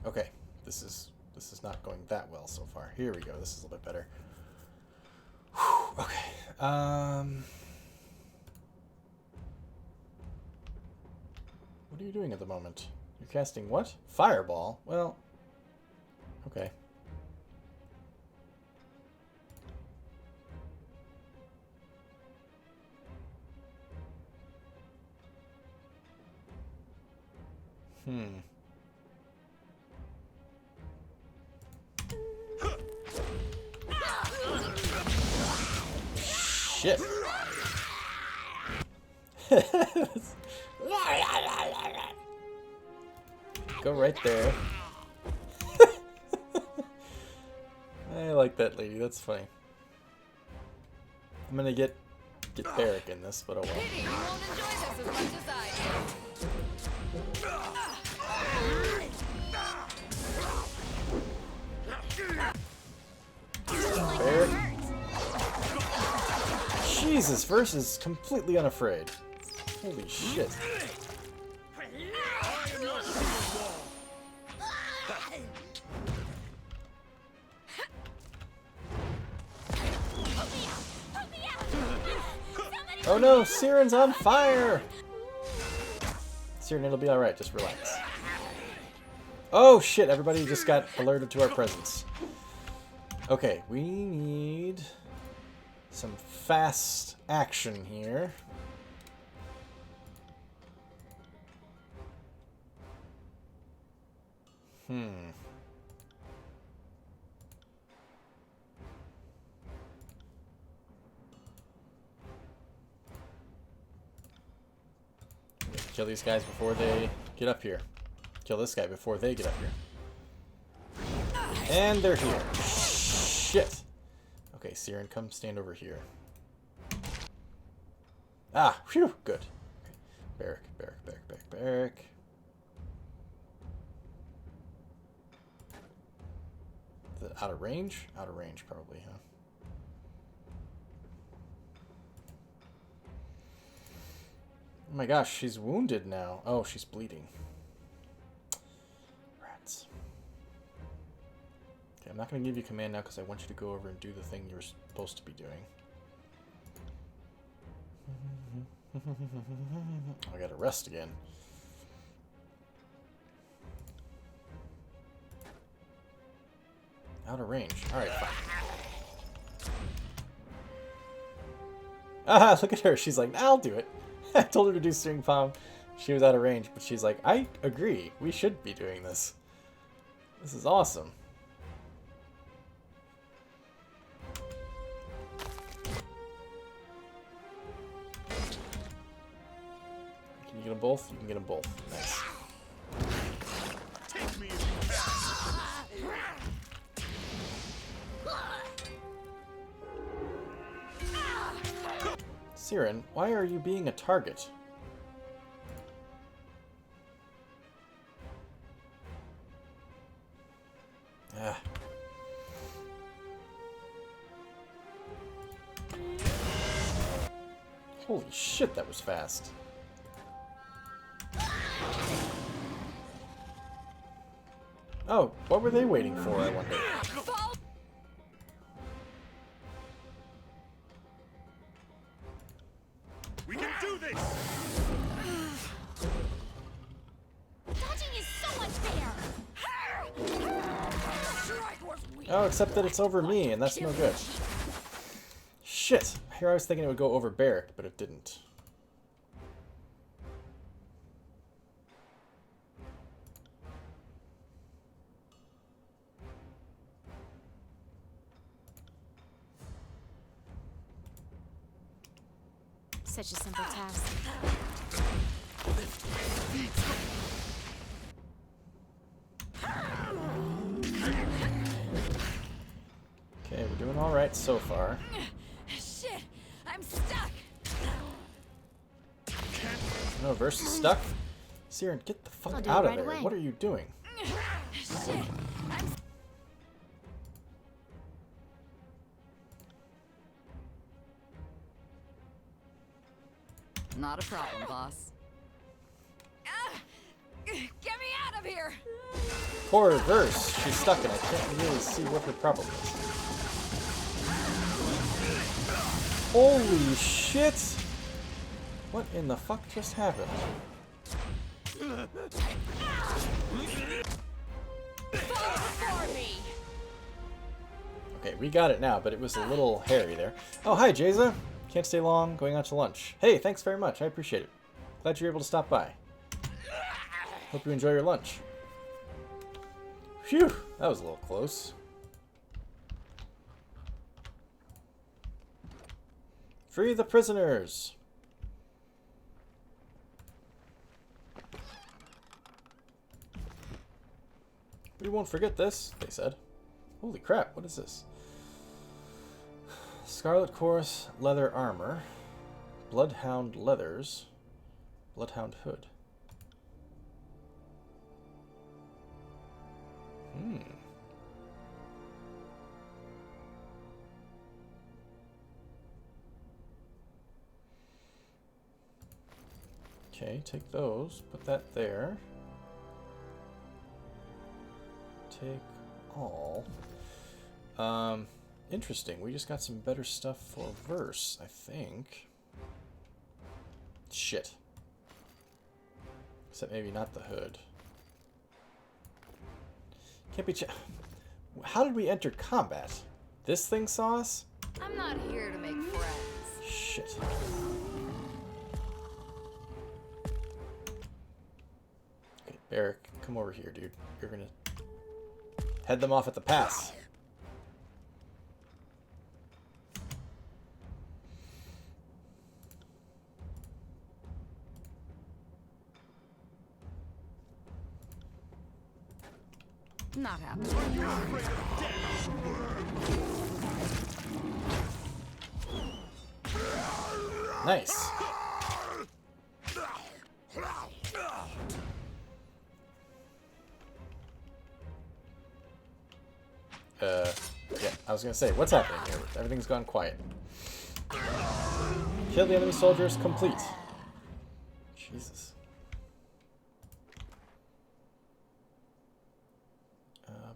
Okay, this is not going that well so far. Here we go. This is a little bit better. Whew, okay. What are you doing at the moment? You're casting what? Fireball? Well, okay. Shit. Go right there. I like that lady. That's funny. I'm gonna get Barrick in this, but oh well. Pity you won't enjoy this as much as I Barrick. Jesus, Verse is completely unafraid. Holy shit. Oh no, Siren's on fire! Siren, it'll be alright, just relax. Oh shit, everybody just got alerted to our presence. Okay, we need some fast action here. Kill these guys before they get up here. Kill this guy before they get up here. And they're here. Shit. Okay, Siren, come stand over here. Ah, phew, good. Okay. Barrick. Is it out of range? Out of range, probably, huh? Oh my gosh, she's wounded now. Oh, she's bleeding. Rats. Okay, I'm not going to give you command now because I want you to go over and do the thing you're supposed to be doing. I gotta rest again. Out of range. Alright, fine. Ah, look at her. She's like, I'll do it. I told her to do string palm. She was out of range, but she's like, I agree. We should be doing this. This is awesome. Can you get them both? You can get them both. Nice. Take me if you can. Siren, why are you being a target? Ah. Holy shit, that was fast. Oh, what were they waiting for, I wonder? We can do this! Dodging is so much better. Strike was weak. Oh, except that it's over me, and that's no good. Shit! Here I was thinking it would go over Barrick, but it didn't. Such a simple task. Okay, we're doing alright so far. Shit, I'm stuck. No, Verse is stuck. Siren, get the I'll fuck do out it of right there. away. What are you doing? Shit, I'm. Not a problem, boss. Get me out of here! Poor Verse. She's stuck and I can't really see what her problem is. Holy shit! What in the fuck just happened? For me! Okay, we got it now, but it was a little hairy there. Oh, hi, Jaza. Can't stay long, going out to lunch. Hey, thanks very much. I appreciate it. Glad you're able to stop by. Hope you enjoy your lunch. Phew, that was a little close. Free the prisoners! We won't forget this, they said. Holy crap, what is this? Scarlet Chorus leather armor. Bloodhound leathers. Bloodhound hood. Okay, take those. Put that there. Take all. Interesting. We just got some better stuff for Verse, I think. Shit. Except maybe not the hood. Can't be How did we enter combat? This thing saw us? I'm not here to make friends. Shit. Okay, Barrick, come over here, dude. You're gonna head them off at the pass. Not happening. Nice. Yeah, I was gonna say, what's happening here? Everything's gone quiet. Kill the enemy soldiers, complete. Jesus.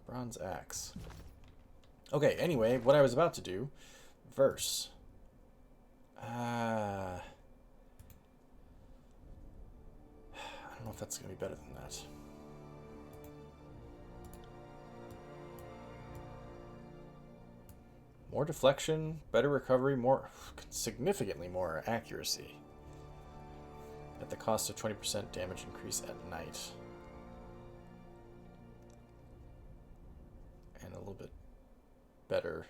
Bronze axe. Okay, anyway, what I was about to do, Verse. I don't know if that's going to be better than that. More deflection, better recovery, significantly more accuracy. But at the cost of 20% damage increase at night. And a little bit better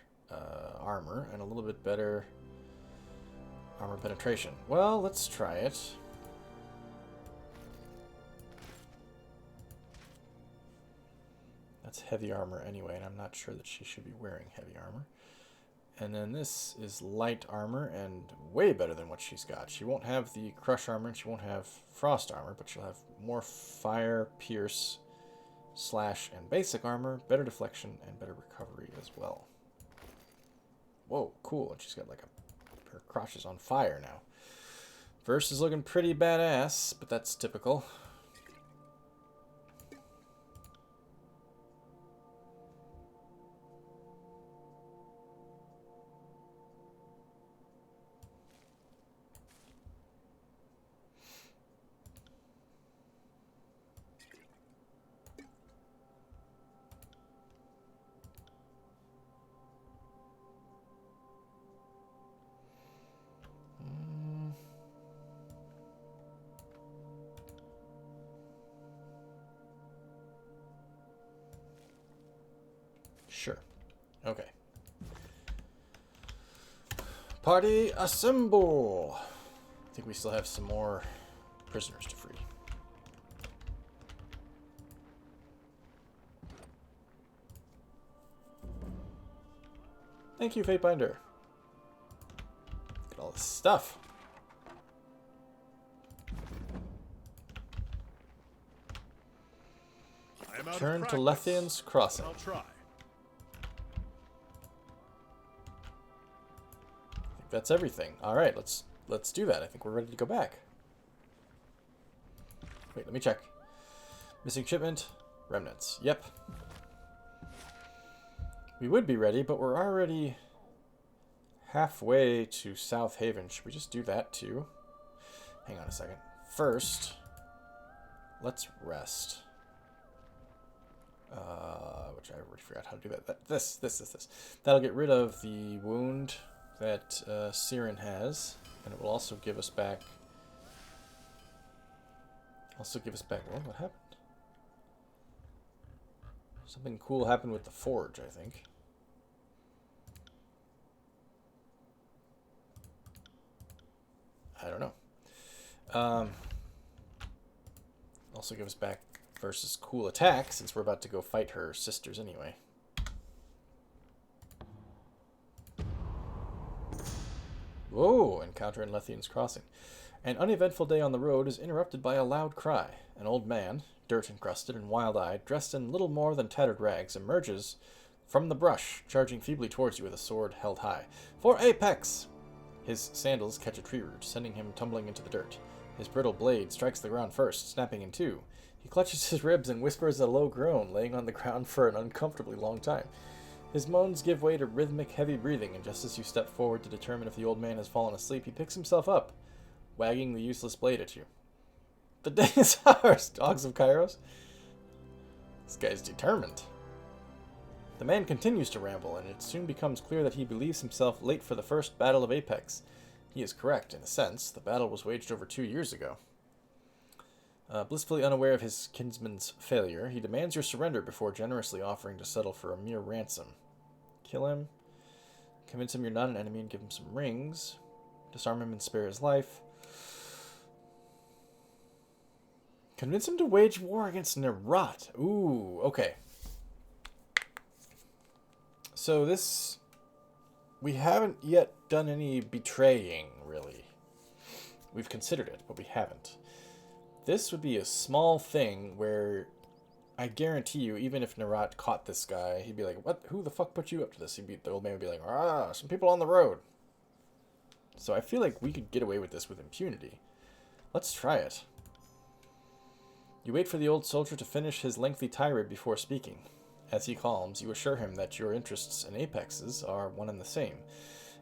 armor, and a little bit better armor penetration. Well, let's try it. That's heavy armor anyway, and I'm not sure that she should be wearing heavy armor. And then this is light armor, and way better than what she's got. She won't have the crush armor, and she won't have frost armor, but she'll have more fire, pierce, slash, and basic armor, better deflection, and better recovery as well. Whoa, cool. And she's got like her crotch is on fire now. Verse is looking pretty badass, but that's typical. Sure. Okay. Party assemble! I think we still have some more prisoners to free. Thank you, Fatebinder. Look at all this stuff. I'm out of Turn to practice. Lethian's Crossing. I'll try. I think that's everything. All right, let's do that. I think we're ready to go back. Wait, let me check. Missing shipment, remnants. Yep. We would be ready, but we're already halfway to South Haven. Should we just do that too? Hang on a second. First, let's rest. Which I already forgot how to do that. This. That'll get rid of the wound that Siren has, and it will also give us back. Well, what happened? Something cool happened with the forge, I think. I don't know. Also give us back versus cool attack, since we're about to go fight her sisters anyway. Whoa! Encounter in Lethian's Crossing. An uneventful day on the road is interrupted by a loud cry. An old man, dirt-encrusted and wild-eyed, dressed in little more than tattered rags, emerges from the brush, charging feebly towards you with a sword held high. For Apex! His sandals catch a tree root, sending him tumbling into the dirt. His brittle blade strikes the ground first, snapping in two. He clutches his ribs and whispers a low groan, laying on the ground for an uncomfortably long time. His moans give way to rhythmic, heavy breathing, and just as you step forward to determine if the old man has fallen asleep, he picks himself up, wagging the useless blade at you. The day is ours, dogs of Kairos. This guy's determined. The man continues to ramble, and it soon becomes clear that he believes himself late for the first Battle of Apex. He is correct, in a sense. The battle was waged over 2 years ago. Blissfully unaware of his kinsman's failure, he demands your surrender before generously offering to settle for a mere ransom. Kill him, convince him you're not an enemy and give him some rings, disarm him and spare his life, convince him to wage war against Nerat. Ooh, okay. So this, we haven't yet done any betraying, really. We've considered it, but we haven't. This would be a small thing where I guarantee you, even if Nerat caught this guy, he'd be like, "What? Who the fuck put you up to this?" The old man would be like, "Ah, some people on the road." So I feel like we could get away with this with impunity. Let's try it. You wait for the old soldier to finish his lengthy tirade before speaking. As he calms, you assure him that your interests and Apex's are one and the same,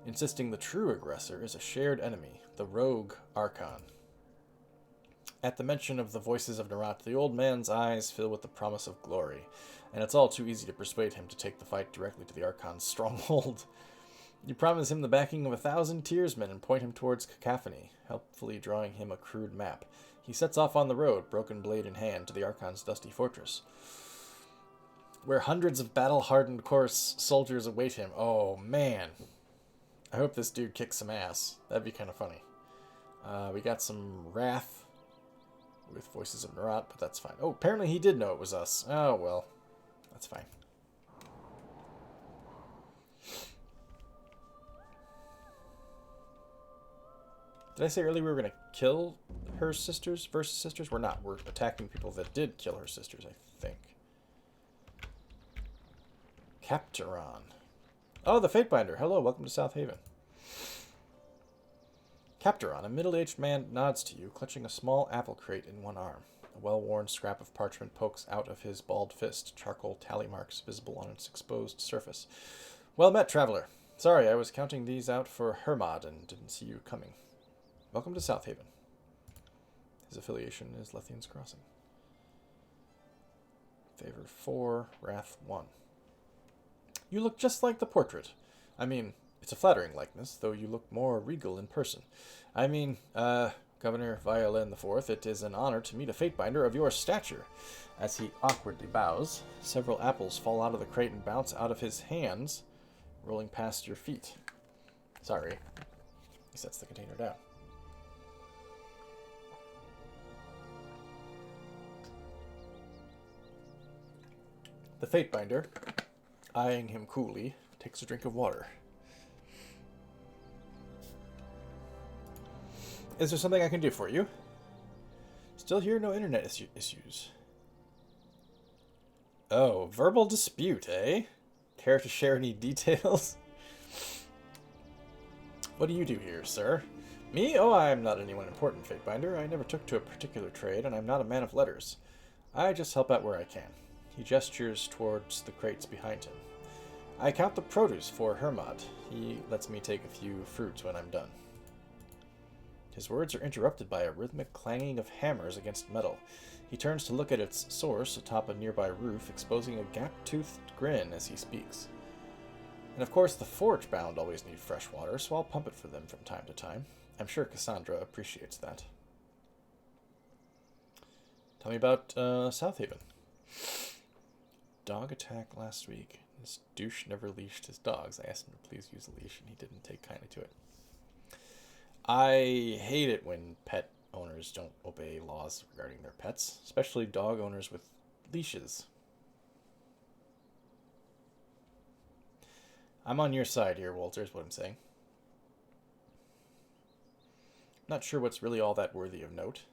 insisting the true aggressor is a shared enemy, the rogue Archon. At the mention of the voices of Nerat, the old man's eyes fill with the promise of glory, and it's all too easy to persuade him to take the fight directly to the Archon's stronghold. You promise him the backing of 1,000 Tearsmen and point him towards Cacophony, helpfully drawing him a crude map. He sets off on the road, broken blade in hand, to the Archon's dusty fortress, where hundreds of battle-hardened Chorus soldiers await him. Oh, man. I hope this dude kicks some ass. That'd be kind of funny. We got some wrath with voices of Narat, but that's fine. Oh, apparently he did know it was us. Oh, well. That's fine. Did I say earlier we were going to kill her sisters versus sisters? We're not. We're attacking people that did kill her sisters, I think. Capturon. Oh, the Fatebinder. Hello, welcome to South Haven. Capturon, a middle-aged man, nods to you, clutching a small apple crate in one arm. A well-worn scrap of parchment pokes out of his bald fist, charcoal tally marks visible on its exposed surface. Well met, traveler. Sorry, I was counting these out for Hermod and didn't see you coming. Welcome to South Haven. His affiliation is Lethian's Crossing. Favor 4, Wrath 1. You look just like the portrait. I mean, it's a flattering likeness, though you look more regal in person. I mean, Governor Violin IV, it is an honor to meet a Fatebinder of your stature. As he awkwardly bows, several apples fall out of the crate and bounce out of his hands, rolling past your feet. Sorry. He sets the container down. The Fatebinder, eyeing him coolly, takes a drink of water. Is there something I can do for you? Still here, no internet issues. Oh, verbal dispute, eh? Care to share any details? What do you do here, sir? Me? Oh, I'm not anyone important, Fatebinder. I never took to a particular trade, and I'm not a man of letters. I just help out where I can. He gestures towards the crates behind him. I count the produce for Hermod. He lets me take a few fruits when I'm done. His words are interrupted by a rhythmic clanging of hammers against metal. He turns to look at its source atop a nearby roof, exposing a gap-toothed grin as he speaks. And of course, the forge-bound always need fresh water, so I'll pump it for them from time to time. I'm sure Cassandra appreciates that. Tell me about South Haven. Dog attack last week. This douche never leashed his dogs. I asked him to please use a leash, and he didn't take kindly to it. I hate it when pet owners don't obey laws regarding their pets, especially dog owners with leashes. I'm on your side here, Walter, is what I'm saying. Not sure what's really all that worthy of note,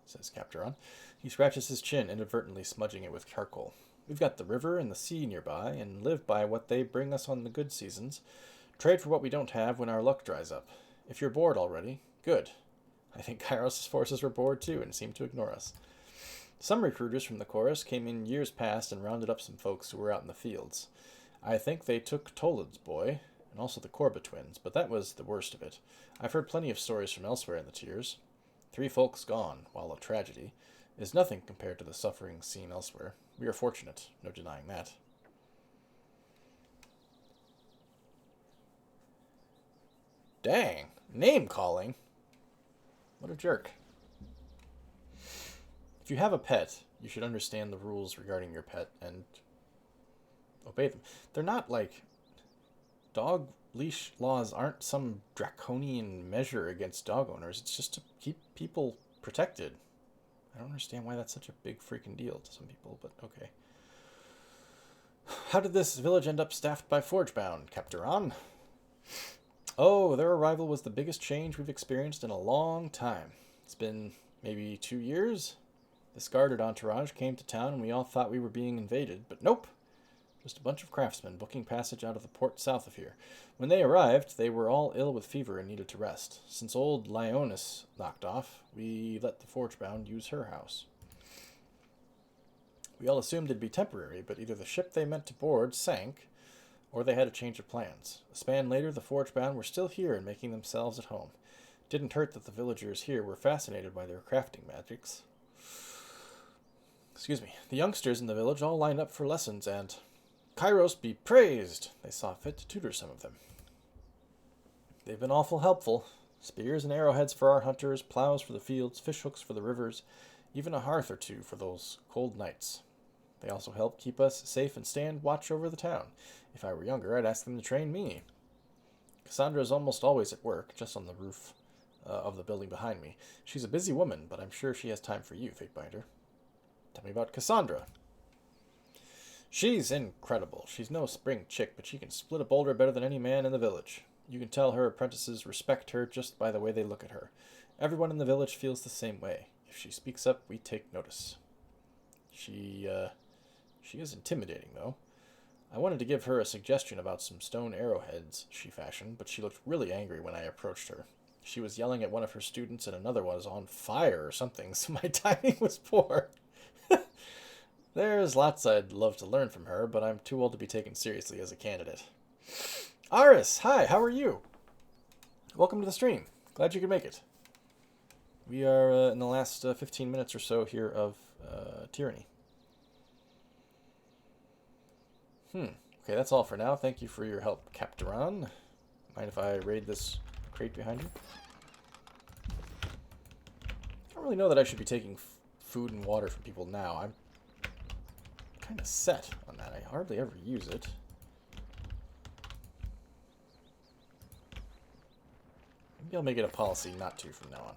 says Capturon. He scratches his chin, inadvertently smudging it with charcoal. We've got the river and the sea nearby, and live by what they bring us on the good seasons. Trade for what we don't have when our luck dries up. If you're bored already, good. I think Kairos' forces were bored too, and seemed to ignore us. Some recruiters from the chorus came in years past and rounded up some folks who were out in the fields. I think they took Toland's boy, and also the Corba twins, but that was the worst of it. I've heard plenty of stories from elsewhere in the tiers. 3 folks gone, while a tragedy, is nothing compared to the suffering seen elsewhere. We are fortunate, no denying that. Dang, name-calling? What a jerk. If you have a pet, you should understand the rules regarding your pet and obey them. They're not like... Dog leash laws aren't some draconian measure against dog owners. It's just to keep people protected. I don't understand why that's such a big freaking deal to some people, but okay. How did this village end up staffed by Forgebound, Capturon? Oh, their arrival was the biggest change we've experienced in a long time. It's been maybe 2 years? This guarded entourage came to town and we all thought we were being invaded, but nope. Just a bunch of craftsmen booking passage out of the port south of here. When they arrived, they were all ill with fever and needed to rest. Since old Lyonis knocked off, we let the Forgebound use her house. We all assumed it'd be temporary, but either the ship they meant to board sank, or they had a change of plans. A span later, the Forgebound were still here and making themselves at home. Didn't hurt that the villagers here were fascinated by their crafting magics. Excuse me. The youngsters in the village all lined up for lessons, and... Kairos be praised! They saw fit to tutor some of them. They've been awful helpful. Spears and arrowheads for our hunters, plows for the fields, fishhooks for the rivers, even a hearth or two for those cold nights. They also help keep us safe and stand watch over the town. If I were younger, I'd ask them to train me. Cassandra is almost always at work, just on the roof of the building behind me. She's a busy woman, but I'm sure she has time for you, Fatebinder. Tell me about Cassandra. She's incredible. She's no spring chick, but she can split a boulder better than any man in the village. You can tell her apprentices respect her just by the way they look at her. Everyone in the village feels the same way. If she speaks up, we take notice. She is intimidating, though. I wanted to give her a suggestion about some stone arrowheads she fashioned, but she looked really angry when I approached her. She was yelling at one of her students and another was on fire or something, so my timing was poor. There's lots I'd love to learn from her, but I'm too old to be taken seriously as a candidate. Aris, hi, how are you? Welcome to the stream. Glad you could make it. We are in the last 15 minutes or so here of Tyranny. Okay, that's all for now. Thank you for your help, Captaron. Mind if I raid this crate behind you? I don't really know that I should be taking food and water from people now. I'm kind of set on that. I hardly ever use it. Maybe I'll make it a policy not to from now on.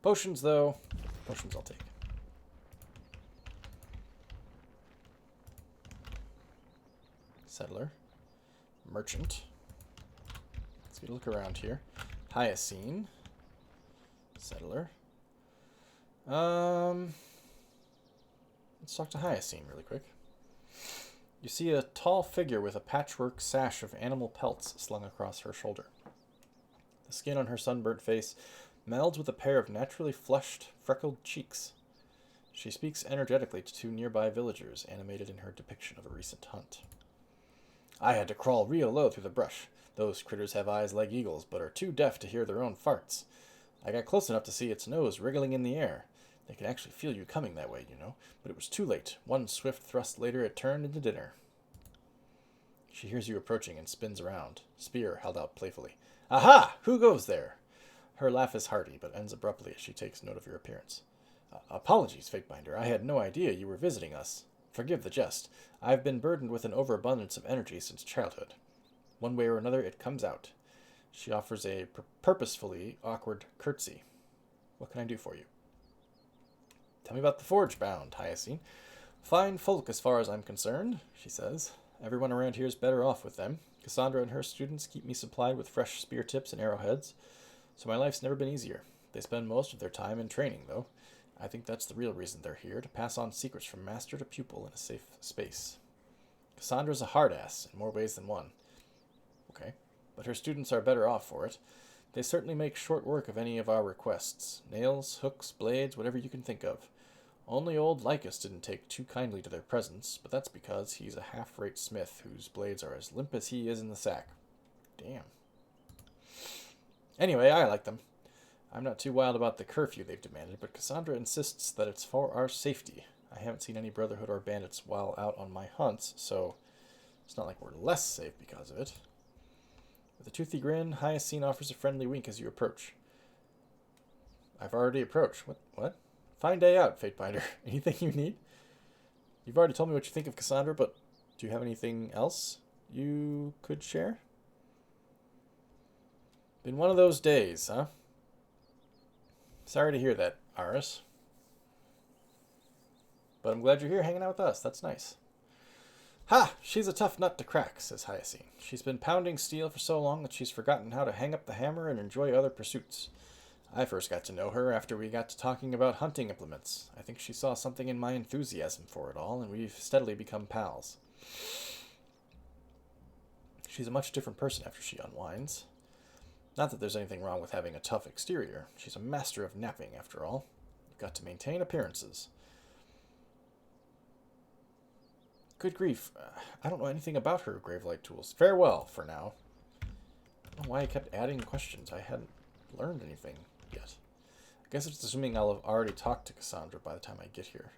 Potions, though. Potions I'll take. Settler. Merchant. Let's get a look around here. Hyacine. Settler. Let's talk to Hyacine really quick. You see a tall figure with a patchwork sash of animal pelts slung across her shoulder. The skin on her sunburnt face melds with a pair of naturally flushed, freckled cheeks. She speaks energetically to two nearby villagers, animated in her depiction of a recent hunt. I had to crawl real low through the brush. Those critters have eyes like eagles, but are too deaf to hear their own farts. I got close enough to see its nose wriggling in the air. They could actually feel you coming that way, you know, but it was too late. One swift thrust later, it turned into dinner. She hears you approaching and spins around, spear held out playfully. Aha! Who goes there? Her laugh is hearty, but ends abruptly as she takes note of your appearance. Apologies, Fatebinder. I had no idea you were visiting us. Forgive the jest. I've been burdened with an overabundance of energy since childhood. One way or another, it comes out. She offers a purposefully awkward curtsy. What can I do for you? Tell me about the Forge Bound, Hyacine. Fine folk as far as I'm concerned, she says. Everyone around here is better off with them. Cassandra and her students keep me supplied with fresh spear tips and arrowheads, so my life's never been easier. They spend most of their time in training, though. I think that's the real reason they're here, to pass on secrets from master to pupil in a safe space. Cassandra's a hard-ass in more ways than one. Okay, but her students are better off for it. They certainly make short work of any of our requests. Nails, hooks, blades, whatever you can think of. Only old Lycus didn't take too kindly to their presence, but that's because he's a half-rate smith whose blades are as limp as he is in the sack. Damn. Anyway, I like them. I'm not too wild about the curfew they've demanded, but Cassandra insists that it's for our safety. I haven't seen any Brotherhood or bandits while out on my hunts, so it's not like we're less safe because of it. With a toothy grin, Hyacine offers a friendly wink as you approach. I've already approached. What? Fine day out, Fatebinder. Anything you need? You've already told me what you think of Cassandra, but do you have anything else you could share? Been one of those days, huh? Sorry to hear that, Aris. But I'm glad you're here hanging out with us. That's nice. Ha! She's a tough nut to crack, says Hyacine. She's been pounding steel for so long that she's forgotten how to hang up the hammer and enjoy other pursuits. I first got to know her after we got to talking about hunting implements. I think she saw something in my enthusiasm for it all, and we've steadily become pals. She's a much different person after she unwinds. Not that there's anything wrong with having a tough exterior. She's a master of napping, after all. You've got to maintain appearances. Good grief. I don't know anything about her Gravelight tools. Farewell, for now. I don't know why I kept adding questions. I hadn't learned anything yet. I guess it's assuming I'll have already talked to Cassandra by the time I get here.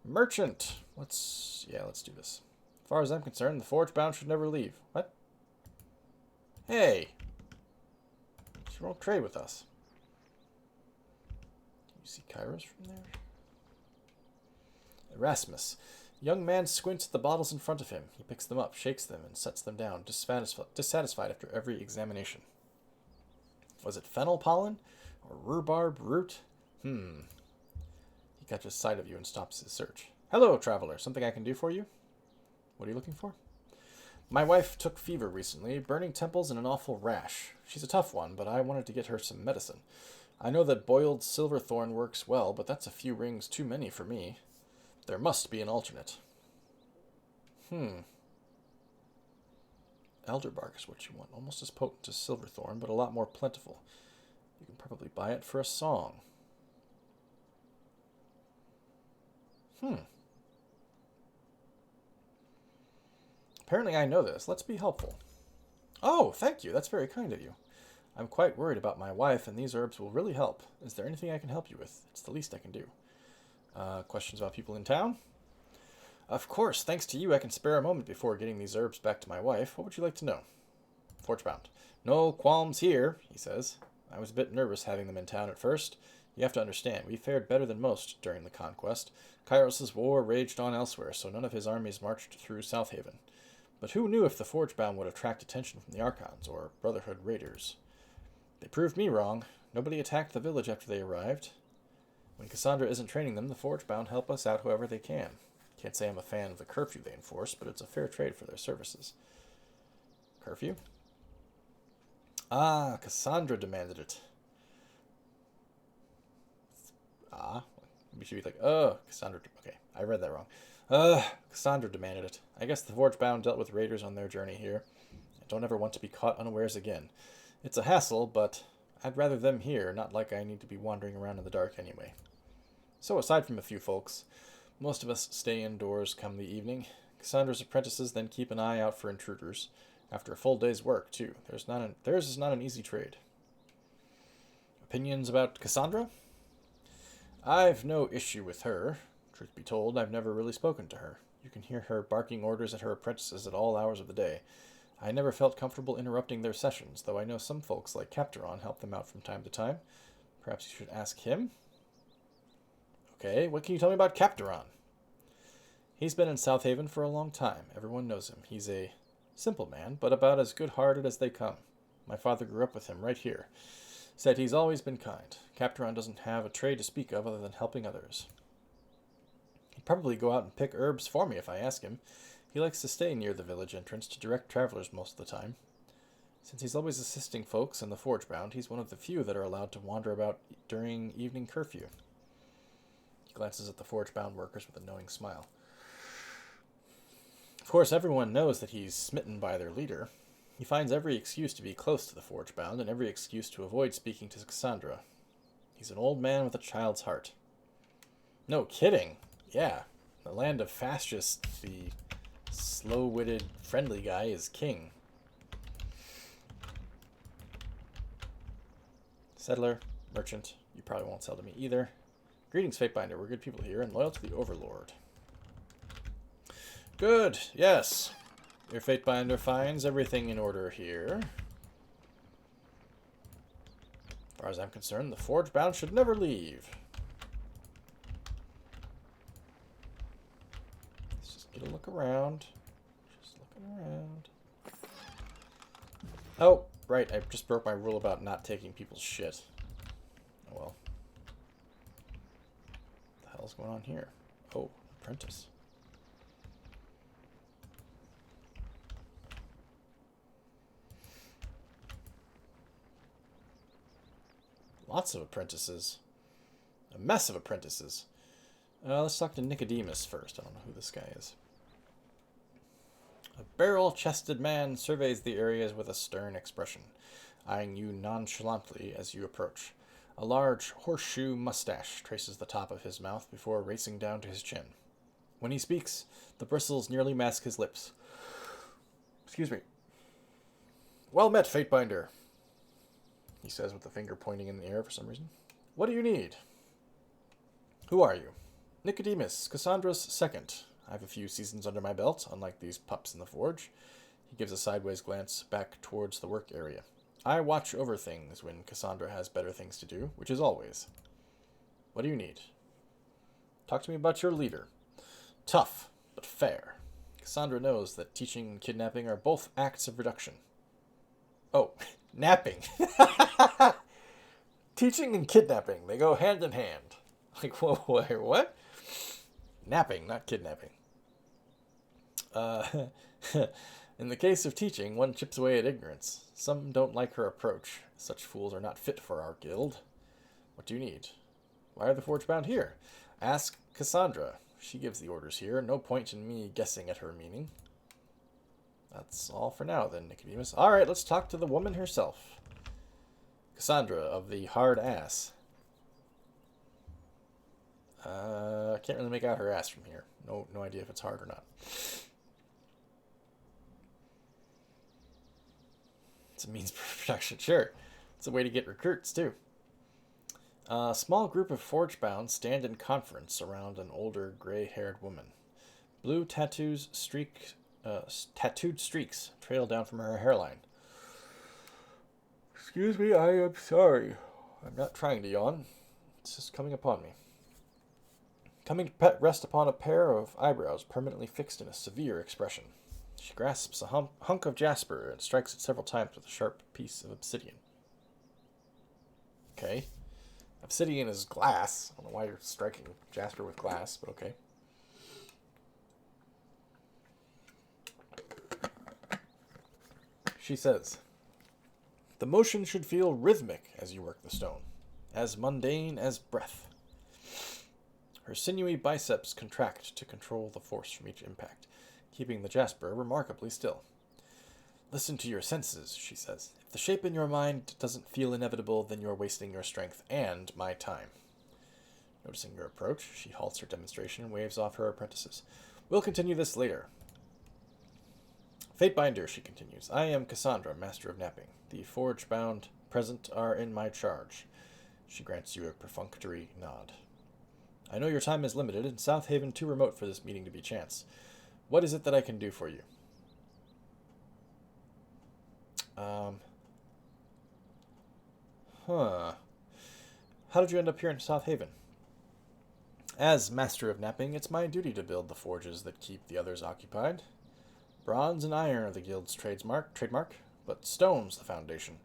Merchant! Let's do this. As far as I'm concerned, the Forge Bound should never leave. What? Hey! She won't trade with us. see Kairos from there? Erasmus. Young man squints at the bottles in front of him. He picks them up, shakes them, and sets them down, dissatisfied after every examination. Was it fennel pollen? Or rhubarb root? He catches sight of you and stops his search. Hello, traveler. Something I can do for you? What are you looking for? My wife took fever recently, burning temples and an awful rash. She's a tough one, but I wanted to get her some medicine. I know that boiled silverthorn works well, but that's a few rings too many for me. There must be an alternate. Elderbark is what you want. Almost as potent as silverthorn, but a lot more plentiful. You can probably buy it for a song. Apparently I know this. Let's be helpful. Oh, thank you. That's very kind of you. I'm quite worried about my wife, and these herbs will really help. Is there anything I can help you with? It's the least I can do. Questions about people in town? Of course, thanks to you, I can spare a moment before getting these herbs back to my wife. What would you like to know? Forgebound. No qualms here, he says. I was a bit nervous having them in town at first. You have to understand, we fared better than most during the conquest. Kairos' war raged on elsewhere, so none of his armies marched through Southaven. But who knew if the Forgebound would attract attention from the Archons or Brotherhood raiders? They proved me wrong. Nobody attacked the village after they arrived. When Cassandra isn't training them, the Forgebound help us out however they can. Can't say I'm a fan of the curfew they enforce, but it's a fair trade for their services. Curfew? Ah, Cassandra demanded it. We should be like, Cassandra. Okay, I read that wrong. Cassandra demanded it. I guess the Forgebound dealt with raiders on their journey here. I don't ever want to be caught unawares again. It's a hassle, but I'd rather them here, not like I need to be wandering around in the dark anyway. So aside from a few folks, most of us stay indoors come the evening. Cassandra's apprentices then keep an eye out for intruders. After a full day's work, too. Theirs is not an easy trade. Opinions about Cassandra? I've no issue with her. Truth be told, I've never really spoken to her. You can hear her barking orders at her apprentices at all hours of the day. I never felt comfortable interrupting their sessions, though I know some folks like Capteron help them out from time to time. Perhaps you should ask him? Okay, what can you tell me about Capteron? He's been in Southaven for a long time. Everyone knows him. He's a simple man, but about as good-hearted as they come. My father grew up with him right here. Said he's always been kind. Capteron doesn't have a trade to speak of other than helping others. He'd probably go out and pick herbs for me if I ask him. He likes to stay near the village entrance to direct travelers most of the time. Since he's always assisting folks in the Forgebound, he's one of the few that are allowed to wander about during evening curfew. He glances at the Forgebound workers with a knowing smile. Of course, everyone knows that he's smitten by their leader. He finds every excuse to be close to the Forgebound and every excuse to avoid speaking to Cassandra. He's an old man with a child's heart. No kidding. Yeah, the land of Fascius, the slow-witted, friendly guy is king. Settler, merchant, you probably won't sell to me either. Greetings, Fatebinder. We're good people here and loyal to the Overlord. Good, yes. Your Fatebinder finds everything in order here. As far as I'm concerned, the Forgebound should never leave. Let's just get a look around. Just looking around. Oh, right, I just broke my rule about not taking people's shit. Oh well. What the hell's going on here? Oh, apprentice. Lots of apprentices. A mess of apprentices. Let's talk to Nicodemus first. I don't know who this guy is. A barrel-chested man surveys the areas with a stern expression, eyeing you nonchalantly as you approach. A large horseshoe mustache traces the top of his mouth before racing down to his chin. When he speaks, the bristles nearly mask his lips. Excuse me. Well met, Fatebinder, he says with a finger pointing in the air for some reason. What do you need? Who are you? Nicodemus, Cassandra's second. I have a few seasons under my belt, unlike these pups in the forge. He gives a sideways glance back towards the work area. I watch over things when Cassandra has better things to do, which is always. What do you need? Talk to me about your leader. Tough, but fair. Cassandra knows that teaching and kidnapping are both acts of reduction. Oh, napping. Teaching and kidnapping, they go hand in hand. Like, whoa, what? Napping, not kidnapping. In the case of teaching, one chips away at ignorance. Some don't like her approach. Such fools are not fit for our guild. What do you need? Why are the Forge bound here? Ask Cassandra. She gives the orders here. No point in me guessing at her meaning. That's all for now, then, Nicodemus. Alright, let's talk to the woman herself. Cassandra of the hard ass. I can't really make out her ass from here. No idea if it's hard or not. It's a means of production, sure. It's a way to get recruits, too. A small group of forge-bound stand in conference around an older, gray-haired woman. Blue tattooed streaks trail down from her hairline. Excuse me, I am sorry. I'm not trying to yawn. It's just coming upon me. Coming to rest upon a pair of eyebrows permanently fixed in a severe expression. She grasps a hunk of jasper and strikes it several times with a sharp piece of obsidian. Okay. Obsidian is glass. I don't know why you're striking jasper with glass, but okay. She says, the motion should feel rhythmic as you work the stone, as mundane as breath. Her sinewy biceps contract to control the force from each impact, keeping the jasper remarkably still. Listen to your senses, she says. If the shape in your mind doesn't feel inevitable, then you're wasting your strength and my time. Noticing your approach, she halts her demonstration and waves off her apprentices. We'll continue this later. Fatebinder, she continues. I am Cassandra, Master of Napping. The forge-bound present are in my charge. She grants you a perfunctory nod. I know your time is limited, and South Haven too remote for this meeting to be chance. What is it that I can do for you? How did you end up here in South Haven? As Master of Napping, it's my duty to build the forges that keep the others occupied. Bronze and iron are the guild's trademark, but stone's the foundation.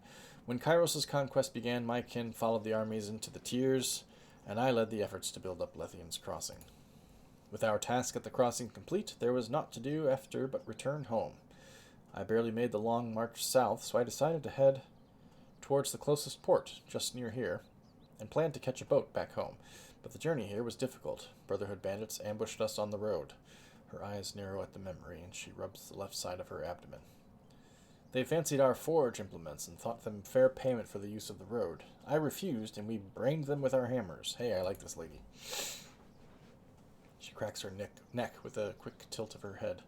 When Kairos' conquest began, my kin followed the armies into the tiers, and I led the efforts to build up Lethian's crossing. With our task at the crossing complete, there was naught to do after but return home. I barely made the long march south, so I decided to head towards the closest port, just near here, and planned to catch a boat back home. But the journey here was difficult. Brotherhood bandits ambushed us on the road. Her eyes narrow at the memory, and she rubs the left side of her abdomen. They fancied our forge implements and thought them fair payment for the use of the road. I refused, and we brained them with our hammers. Hey, I like this lady. She cracks her neck with a quick tilt of her head.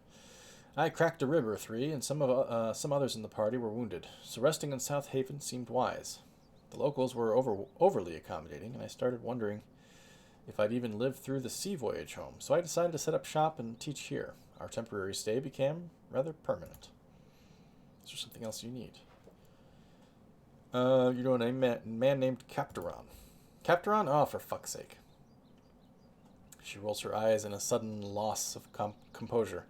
I cracked a rib or three, and some others in the party were wounded, so resting in South Haven seemed wise. The locals were overly accommodating, and I started wondering if I'd even live through the sea voyage home, so I decided to set up shop and teach here. Our temporary stay became rather permanent. Is there something else you need? You know a man named Captaron. Captaron? Oh, for fuck's sake. She rolls her eyes in a sudden loss of composure.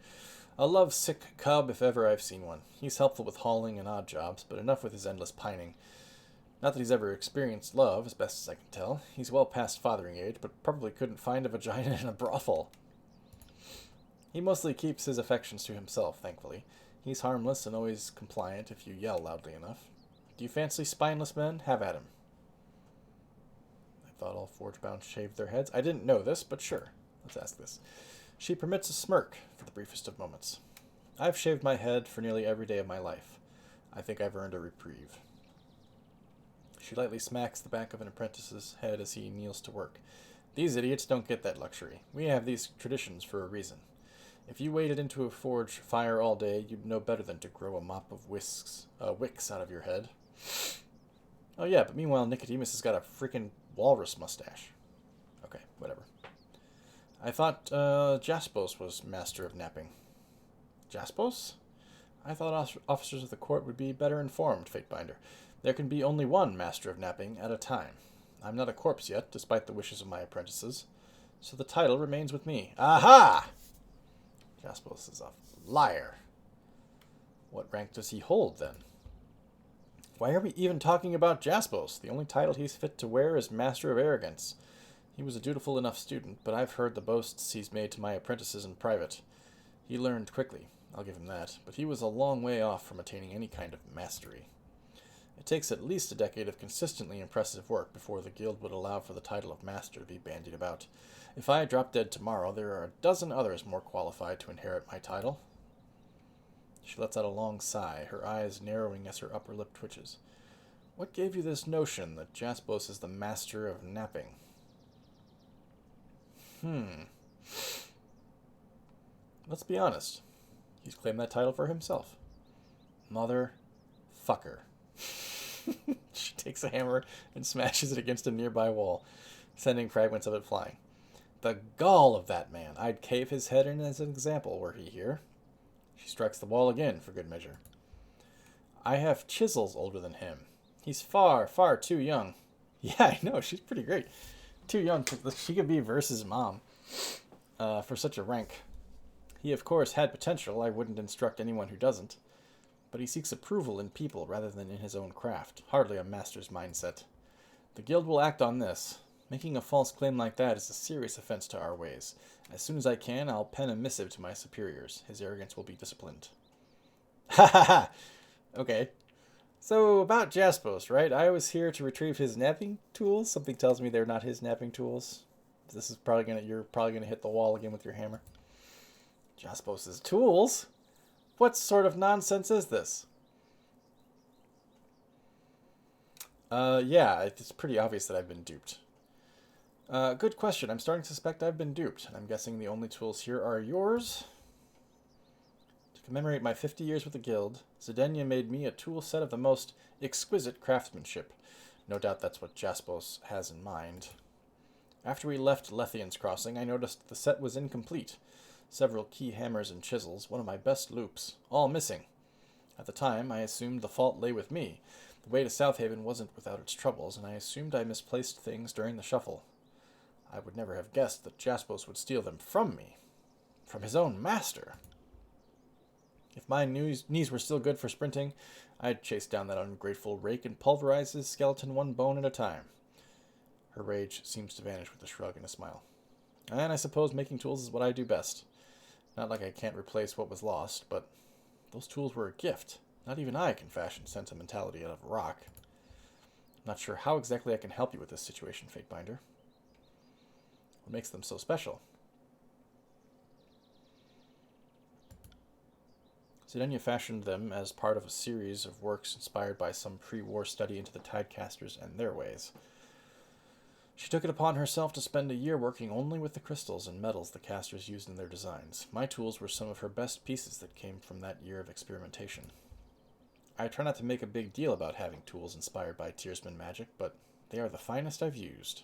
A love-sick cub if ever I've seen one. He's helpful with hauling and odd jobs, but enough with his endless pining. Not that he's ever experienced love, as best as I can tell. He's well past fathering age, but probably couldn't find a vagina in a brothel. He mostly keeps his affections to himself, thankfully. He's harmless and always compliant if you yell loudly enough. Do you fancy spineless men? Have at him. I thought all forge-bound shaved their heads. I didn't know this, but sure. Let's ask this. She permits a smirk for the briefest of moments. I've shaved my head for nearly every day of my life. I think I've earned a reprieve. She lightly smacks the back of an apprentice's head as he kneels to work. These idiots don't get that luxury. We have these traditions for a reason. If you waded into a forge fire all day, you'd know better than to grow a mop of wicks out of your head. Oh yeah, but meanwhile Nicodemus has got a freaking walrus mustache. Okay, whatever. I thought Jaspos was master of napping. Jaspos? I thought officers of the court would be better informed, Fatebinder. There can be only one master of napping at a time. I'm not a corpse yet, despite the wishes of my apprentices, so the title remains with me. Aha! Jaspos is a liar. What rank does he hold, then? Why are we even talking about Jaspos? The only title he's fit to wear is Master of Arrogance. He was a dutiful enough student, but I've heard the boasts he's made to my apprentices in private. He learned quickly, I'll give him that, but he was a long way off from attaining any kind of mastery. It takes at least a decade of consistently impressive work before the guild would allow for the title of master to be bandied about. If I drop dead tomorrow, there are a dozen others more qualified to inherit my title. She lets out a long sigh, her eyes narrowing as her upper lip twitches. What gave you this notion that Jaspos is the master of napping? Let's be honest. He's claimed that title for himself. Motherfucker. She takes a hammer and smashes it against a nearby wall, sending fragments of it flying. The gall of that man. I'd cave his head in as an example were he here. She strikes the wall again, for good measure. I have chisels older than him. He's far, far too young. Yeah, I know, she's pretty great. Too young. She could be Versus' mom for such a rank. He, of course, had potential. I wouldn't instruct anyone who doesn't. But he seeks approval in people rather than in his own craft. Hardly a master's mindset. The guild will act on this. Making a false claim like that is a serious offense to our ways. As soon as I can, I'll pen a missive to my superiors. His arrogance will be disciplined. Ha ha ha! Okay. So, about Jaspos, right? I was here to retrieve his napping tools. Something tells me they're not his napping tools. You're probably gonna hit the wall again with your hammer. Jaspos's tools? What sort of nonsense is this? Yeah, it's pretty obvious that I've been duped. Good question. I'm starting to suspect I've been duped. I'm guessing the only tools here are yours. To commemorate my 50 years with the guild, Zidania made me a tool set of the most exquisite craftsmanship. No doubt that's what Jaspos has in mind. After we left Lethian's Crossing, I noticed the set was incomplete. Several key hammers and chisels, one of my best loops, all missing. At the time, I assumed the fault lay with me. The way to Southaven wasn't without its troubles, and I assumed I misplaced things during the shuffle. I would never have guessed that Jaspos would steal them from me. From his own master. If my knees were still good for sprinting, I'd chase down that ungrateful rake and pulverize his skeleton one bone at a time. Her rage seems to vanish with a shrug and a smile. And I suppose making tools is what I do best. Not like I can't replace what was lost, but those tools were a gift. Not even I can fashion sentimentality out of rock. I'm not sure how exactly I can help you with this situation, Fatebinder. What makes them so special? Zidania fashioned them as part of a series of works inspired by some pre-war study into the Tidecasters and their ways. She took it upon herself to spend a year working only with the crystals and metals the casters used in their designs. My tools were some of her best pieces that came from that year of experimentation. I try not to make a big deal about having tools inspired by Tearsman magic, but they are the finest I've used.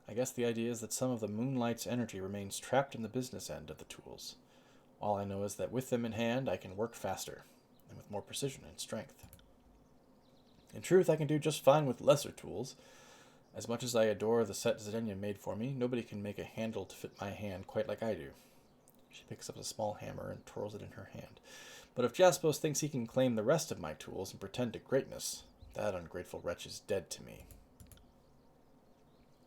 I guess the idea is that some of the moonlight's energy remains trapped in the business end of the tools. All I know is that with them in hand, I can work faster, and with more precision and strength. In truth, I can do just fine with lesser tools. As much as I adore the set Zidania made for me, nobody can make a handle to fit my hand quite like I do. She picks up a small hammer and twirls it in her hand. But if Jaspos thinks he can claim the rest of my tools and pretend to greatness, that ungrateful wretch is dead to me.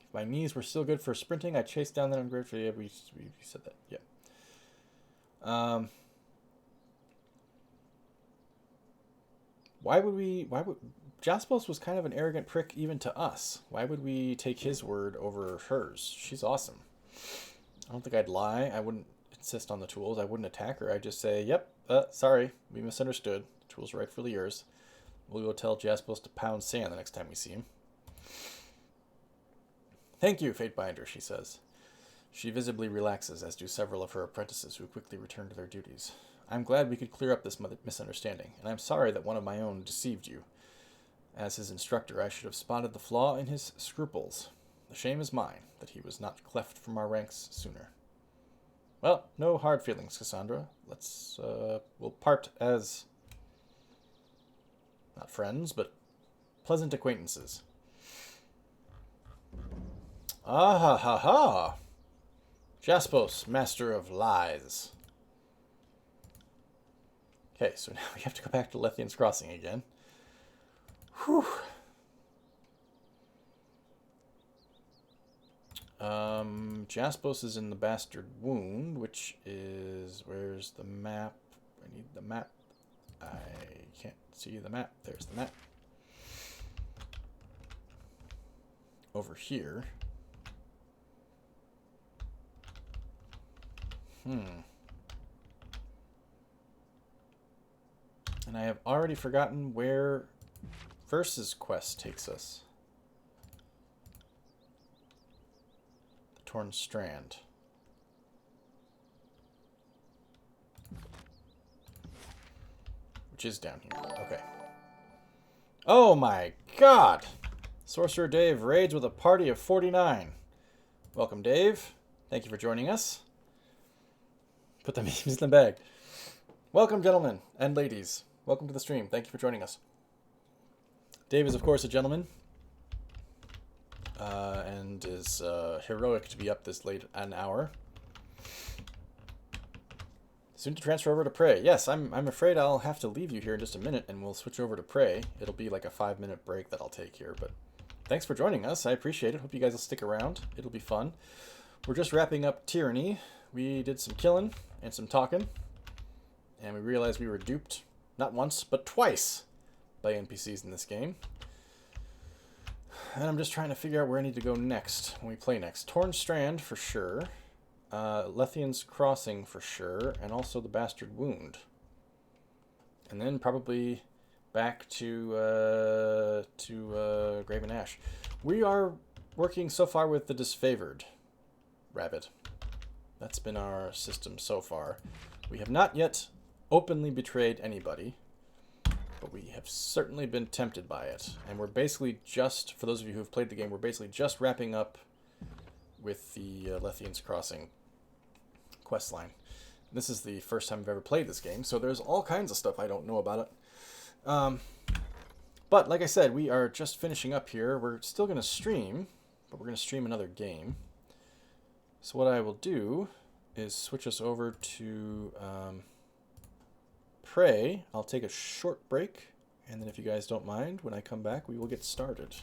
If my knees were still good for sprinting, I'd chase down that ungrateful... Yeah, we said that, yeah. Why would... Jaspos was kind of an arrogant prick even to us. Why would we take his word over hers? She's awesome. I don't think I'd lie. I wouldn't insist on the tools. I wouldn't attack her. I'd just say, yep, sorry, we misunderstood. The tools are rightfully yours. We'll go tell Jaspos to pound sand the next time we see him. Thank you, Fatebinder, she says. She visibly relaxes, as do several of her apprentices who quickly return to their duties. I'm glad we could clear up this misunderstanding, and I'm sorry that one of my own deceived you. As his instructor, I should have spotted the flaw in his scruples. The shame is mine that he was not cleft from our ranks sooner. Well, no hard feelings, Cassandra. We'll part as, not friends, but pleasant acquaintances. Ah ha ha ha. Jaspos, master of lies. Okay, so now we have to go back to Lethian's Crossing again. Whew. Jaspos is in the Bastard Wound, which is... Where's the map? I need the map. I can't see the map. There's the map. Over here. And I have already forgotten where Versus quest takes us. The Torn Strand. Which is down here. Okay. Oh my god! Sorcerer Dave raids with a party of 49. Welcome, Dave. Thank you for joining us. Put the memes in the bag. Welcome, gentlemen and ladies. Welcome to the stream. Thank you for joining us. Dave is, of course, a gentleman. And is heroic to be up this late an hour. Soon to transfer over to Prey. Yes, I'm afraid I'll have to leave you here in just a minute, and we'll switch over to Prey. It'll be like a 5-minute break that I'll take here, but thanks for joining us. I appreciate it. Hope you guys will stick around. It'll be fun. We're just wrapping up Tyranny. We did some killing and some talking, and we realized we were duped, not once, but twice, by NPCs in this game. And I'm just trying to figure out where I need to go next when we play next. Torn Strand, for sure. Lethian's Crossing, for sure. And also the Bastard Wound. And then probably back to Graven Ash. We are working so far with the Disfavored Rabbit. That's been our system so far. We have not yet openly betrayed anybody, but we have certainly been tempted by it. And we're basically just, for those of you who have played the game, we're basically just wrapping up with the Lethian's Crossing questline. This is the first time I've ever played this game, so there's all kinds of stuff I don't know about it. But like I said, we are just finishing up here. We're still going to stream, but we're going to stream another game. So what I will do is switch us over to Prey. I'll take a short break, and then if you guys don't mind, when I come back, we will get started.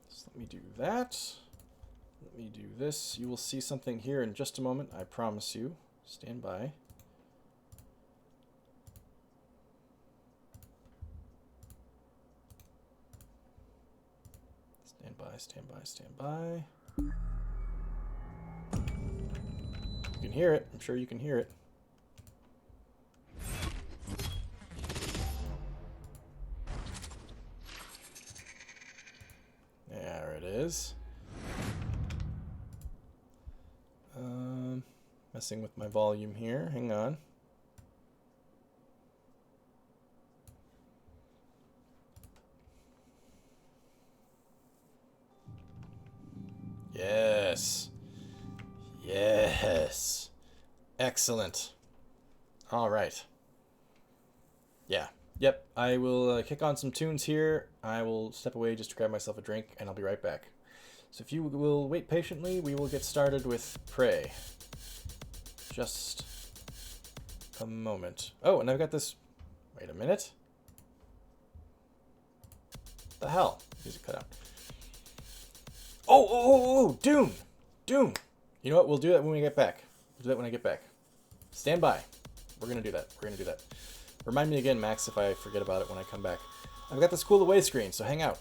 So let me do that. Let me do this. You will see something here in just a moment, I promise you. Stand by. Stand by, stand by, stand by. You can hear it. I'm sure you can hear it. There it is. Messing with my volume here. Hang on. Yes. Yes. Excellent. All right. Yeah. Yep. I will kick on some tunes here. I will step away just to grab myself a drink, and I'll be right back. So if you will wait patiently, we will get started with Prey. Just a moment. Oh, and I've got this... Wait a minute. The hell? Music cut out. Oh, Dune! Dune! You know what? We'll do that when we get back. We'll do that when I get back. Stand by. We're going to do that. We're going to do that. Remind me again, Max, if I forget about it when I come back. I've got this cool away screen, so hang out.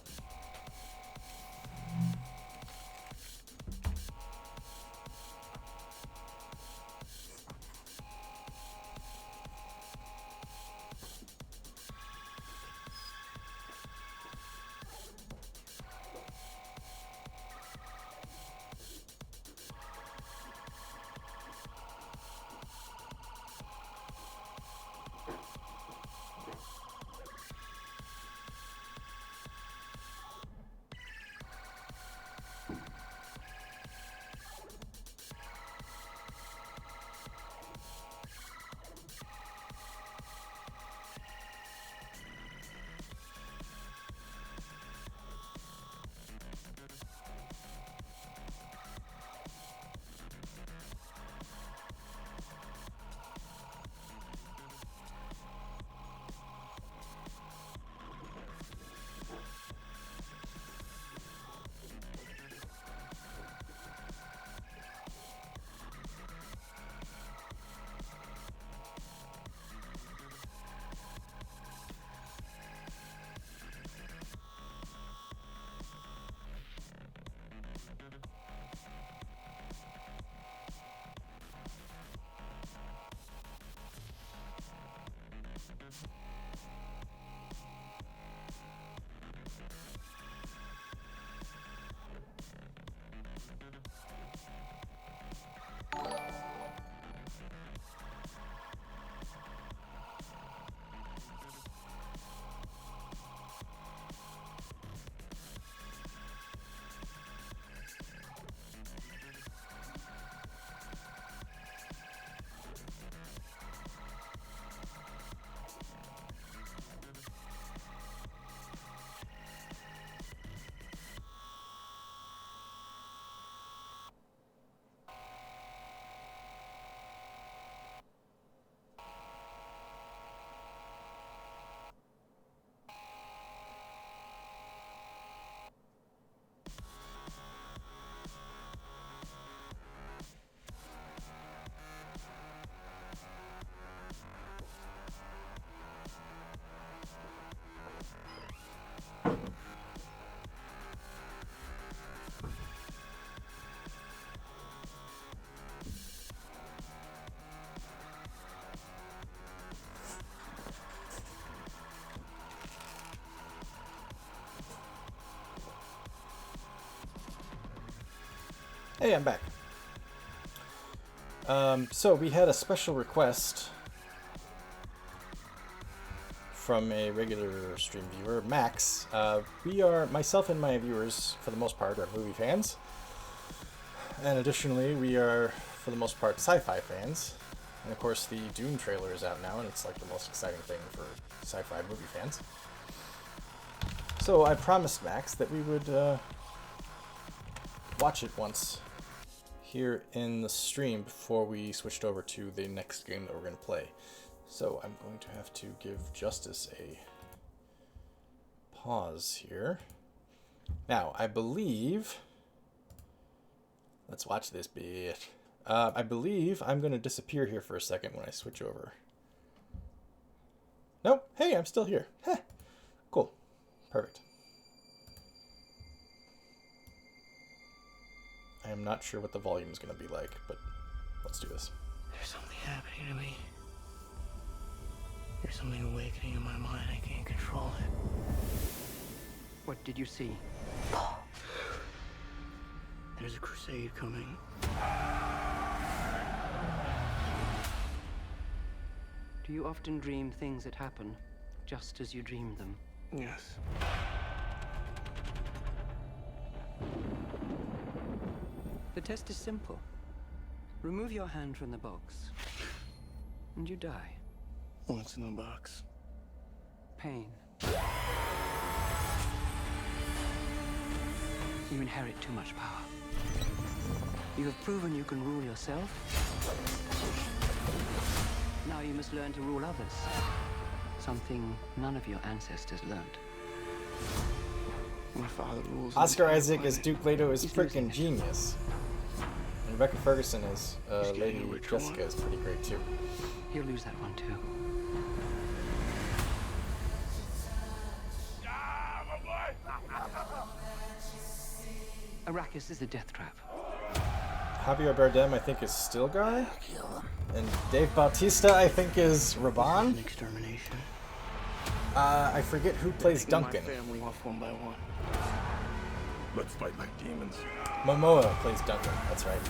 Hey, I'm back. So we had a special request from a regular stream viewer, Max. Myself and my viewers, for the most part, are movie fans. And additionally, we are, for the most part, sci-fi fans. And of course, the Dune trailer is out now, and it's like the most exciting thing for sci-fi movie fans. So I promised Max that we would watch it once here in the stream before we switched over to the next game that we're going to play. So I'm going to have to give Justice a pause here. Now, I believe... Let's watch this bit. I believe I'm going to disappear here for a second when I switch over. Nope. Hey, I'm still here. Heh. Cool. Perfect. I am not sure what the volume is going to be like, but let's do this. There's something happening to me. There's something awakening in my mind. I can't control it. What did you see? There's a crusade coming. Do you often dream things that happen just as you dreamed them? Yes. The test is simple. Remove your hand from the box, and you die. What's in the box? Pain. You inherit too much power. You have proven you can rule yourself. Now you must learn to rule others. Something none of your ancestors learned. My father rules. Oscar the entire Isaac as planet. Duke Leto is He's freaking losing it. genius. And Rebecca Ferguson as He's getting Lady a ritual. Jessica is pretty great too. He'll lose that one too. Arrakis is a death trap. Javier Bardem, I think, is Stilgar. Kill them. And Dave Bautista, I think, is An Raban. extermination. I forget who plays Taking Duncan. my family off one by one. Let's fight like demons. Momoa plays Duncan, that's right.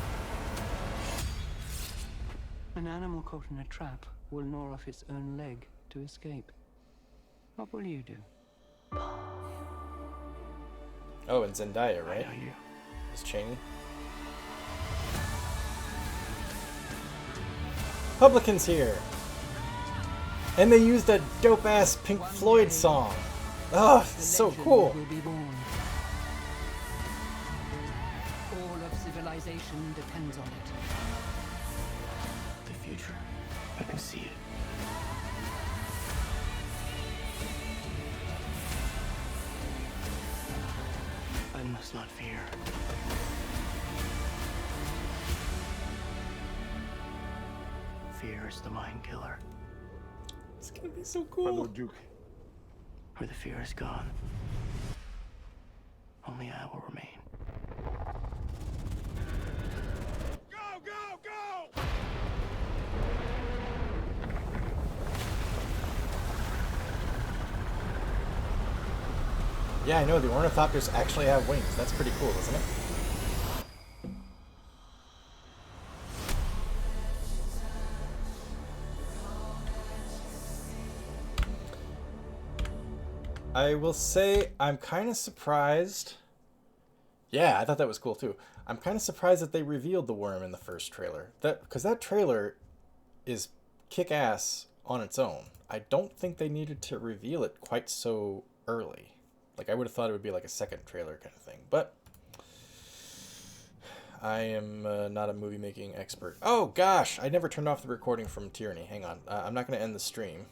An animal caught in a trap will gnaw off its own leg to escape. What will you do? Oh, and Zendaya, I right? know you. Is Cheney. Publicans here! And they used a dope-ass Pink Floyd song. Oh, it's so Legend cool. will be born. All of civilization depends on it. The future. I can see it. I must not fear. Fear is the mind killer. It's gonna be so My cool. Lord Duke. Where the fear is gone, only I will remain. Go, go, go! Yeah, I know, the ornithopters actually have wings. That's pretty cool, isn't it? I will say I'm kind of surprised. Yeah, I thought that was cool too. I'm kind of surprised that they revealed the worm in the first trailer. Because that trailer is kick-ass on its own. I don't think they needed to reveal it quite so early. Like, I would have thought it would be like a second trailer kind of thing. But I am not a movie-making expert. Oh, gosh! I never turned off the recording from Tyranny. Hang on. I'm not going to end the stream.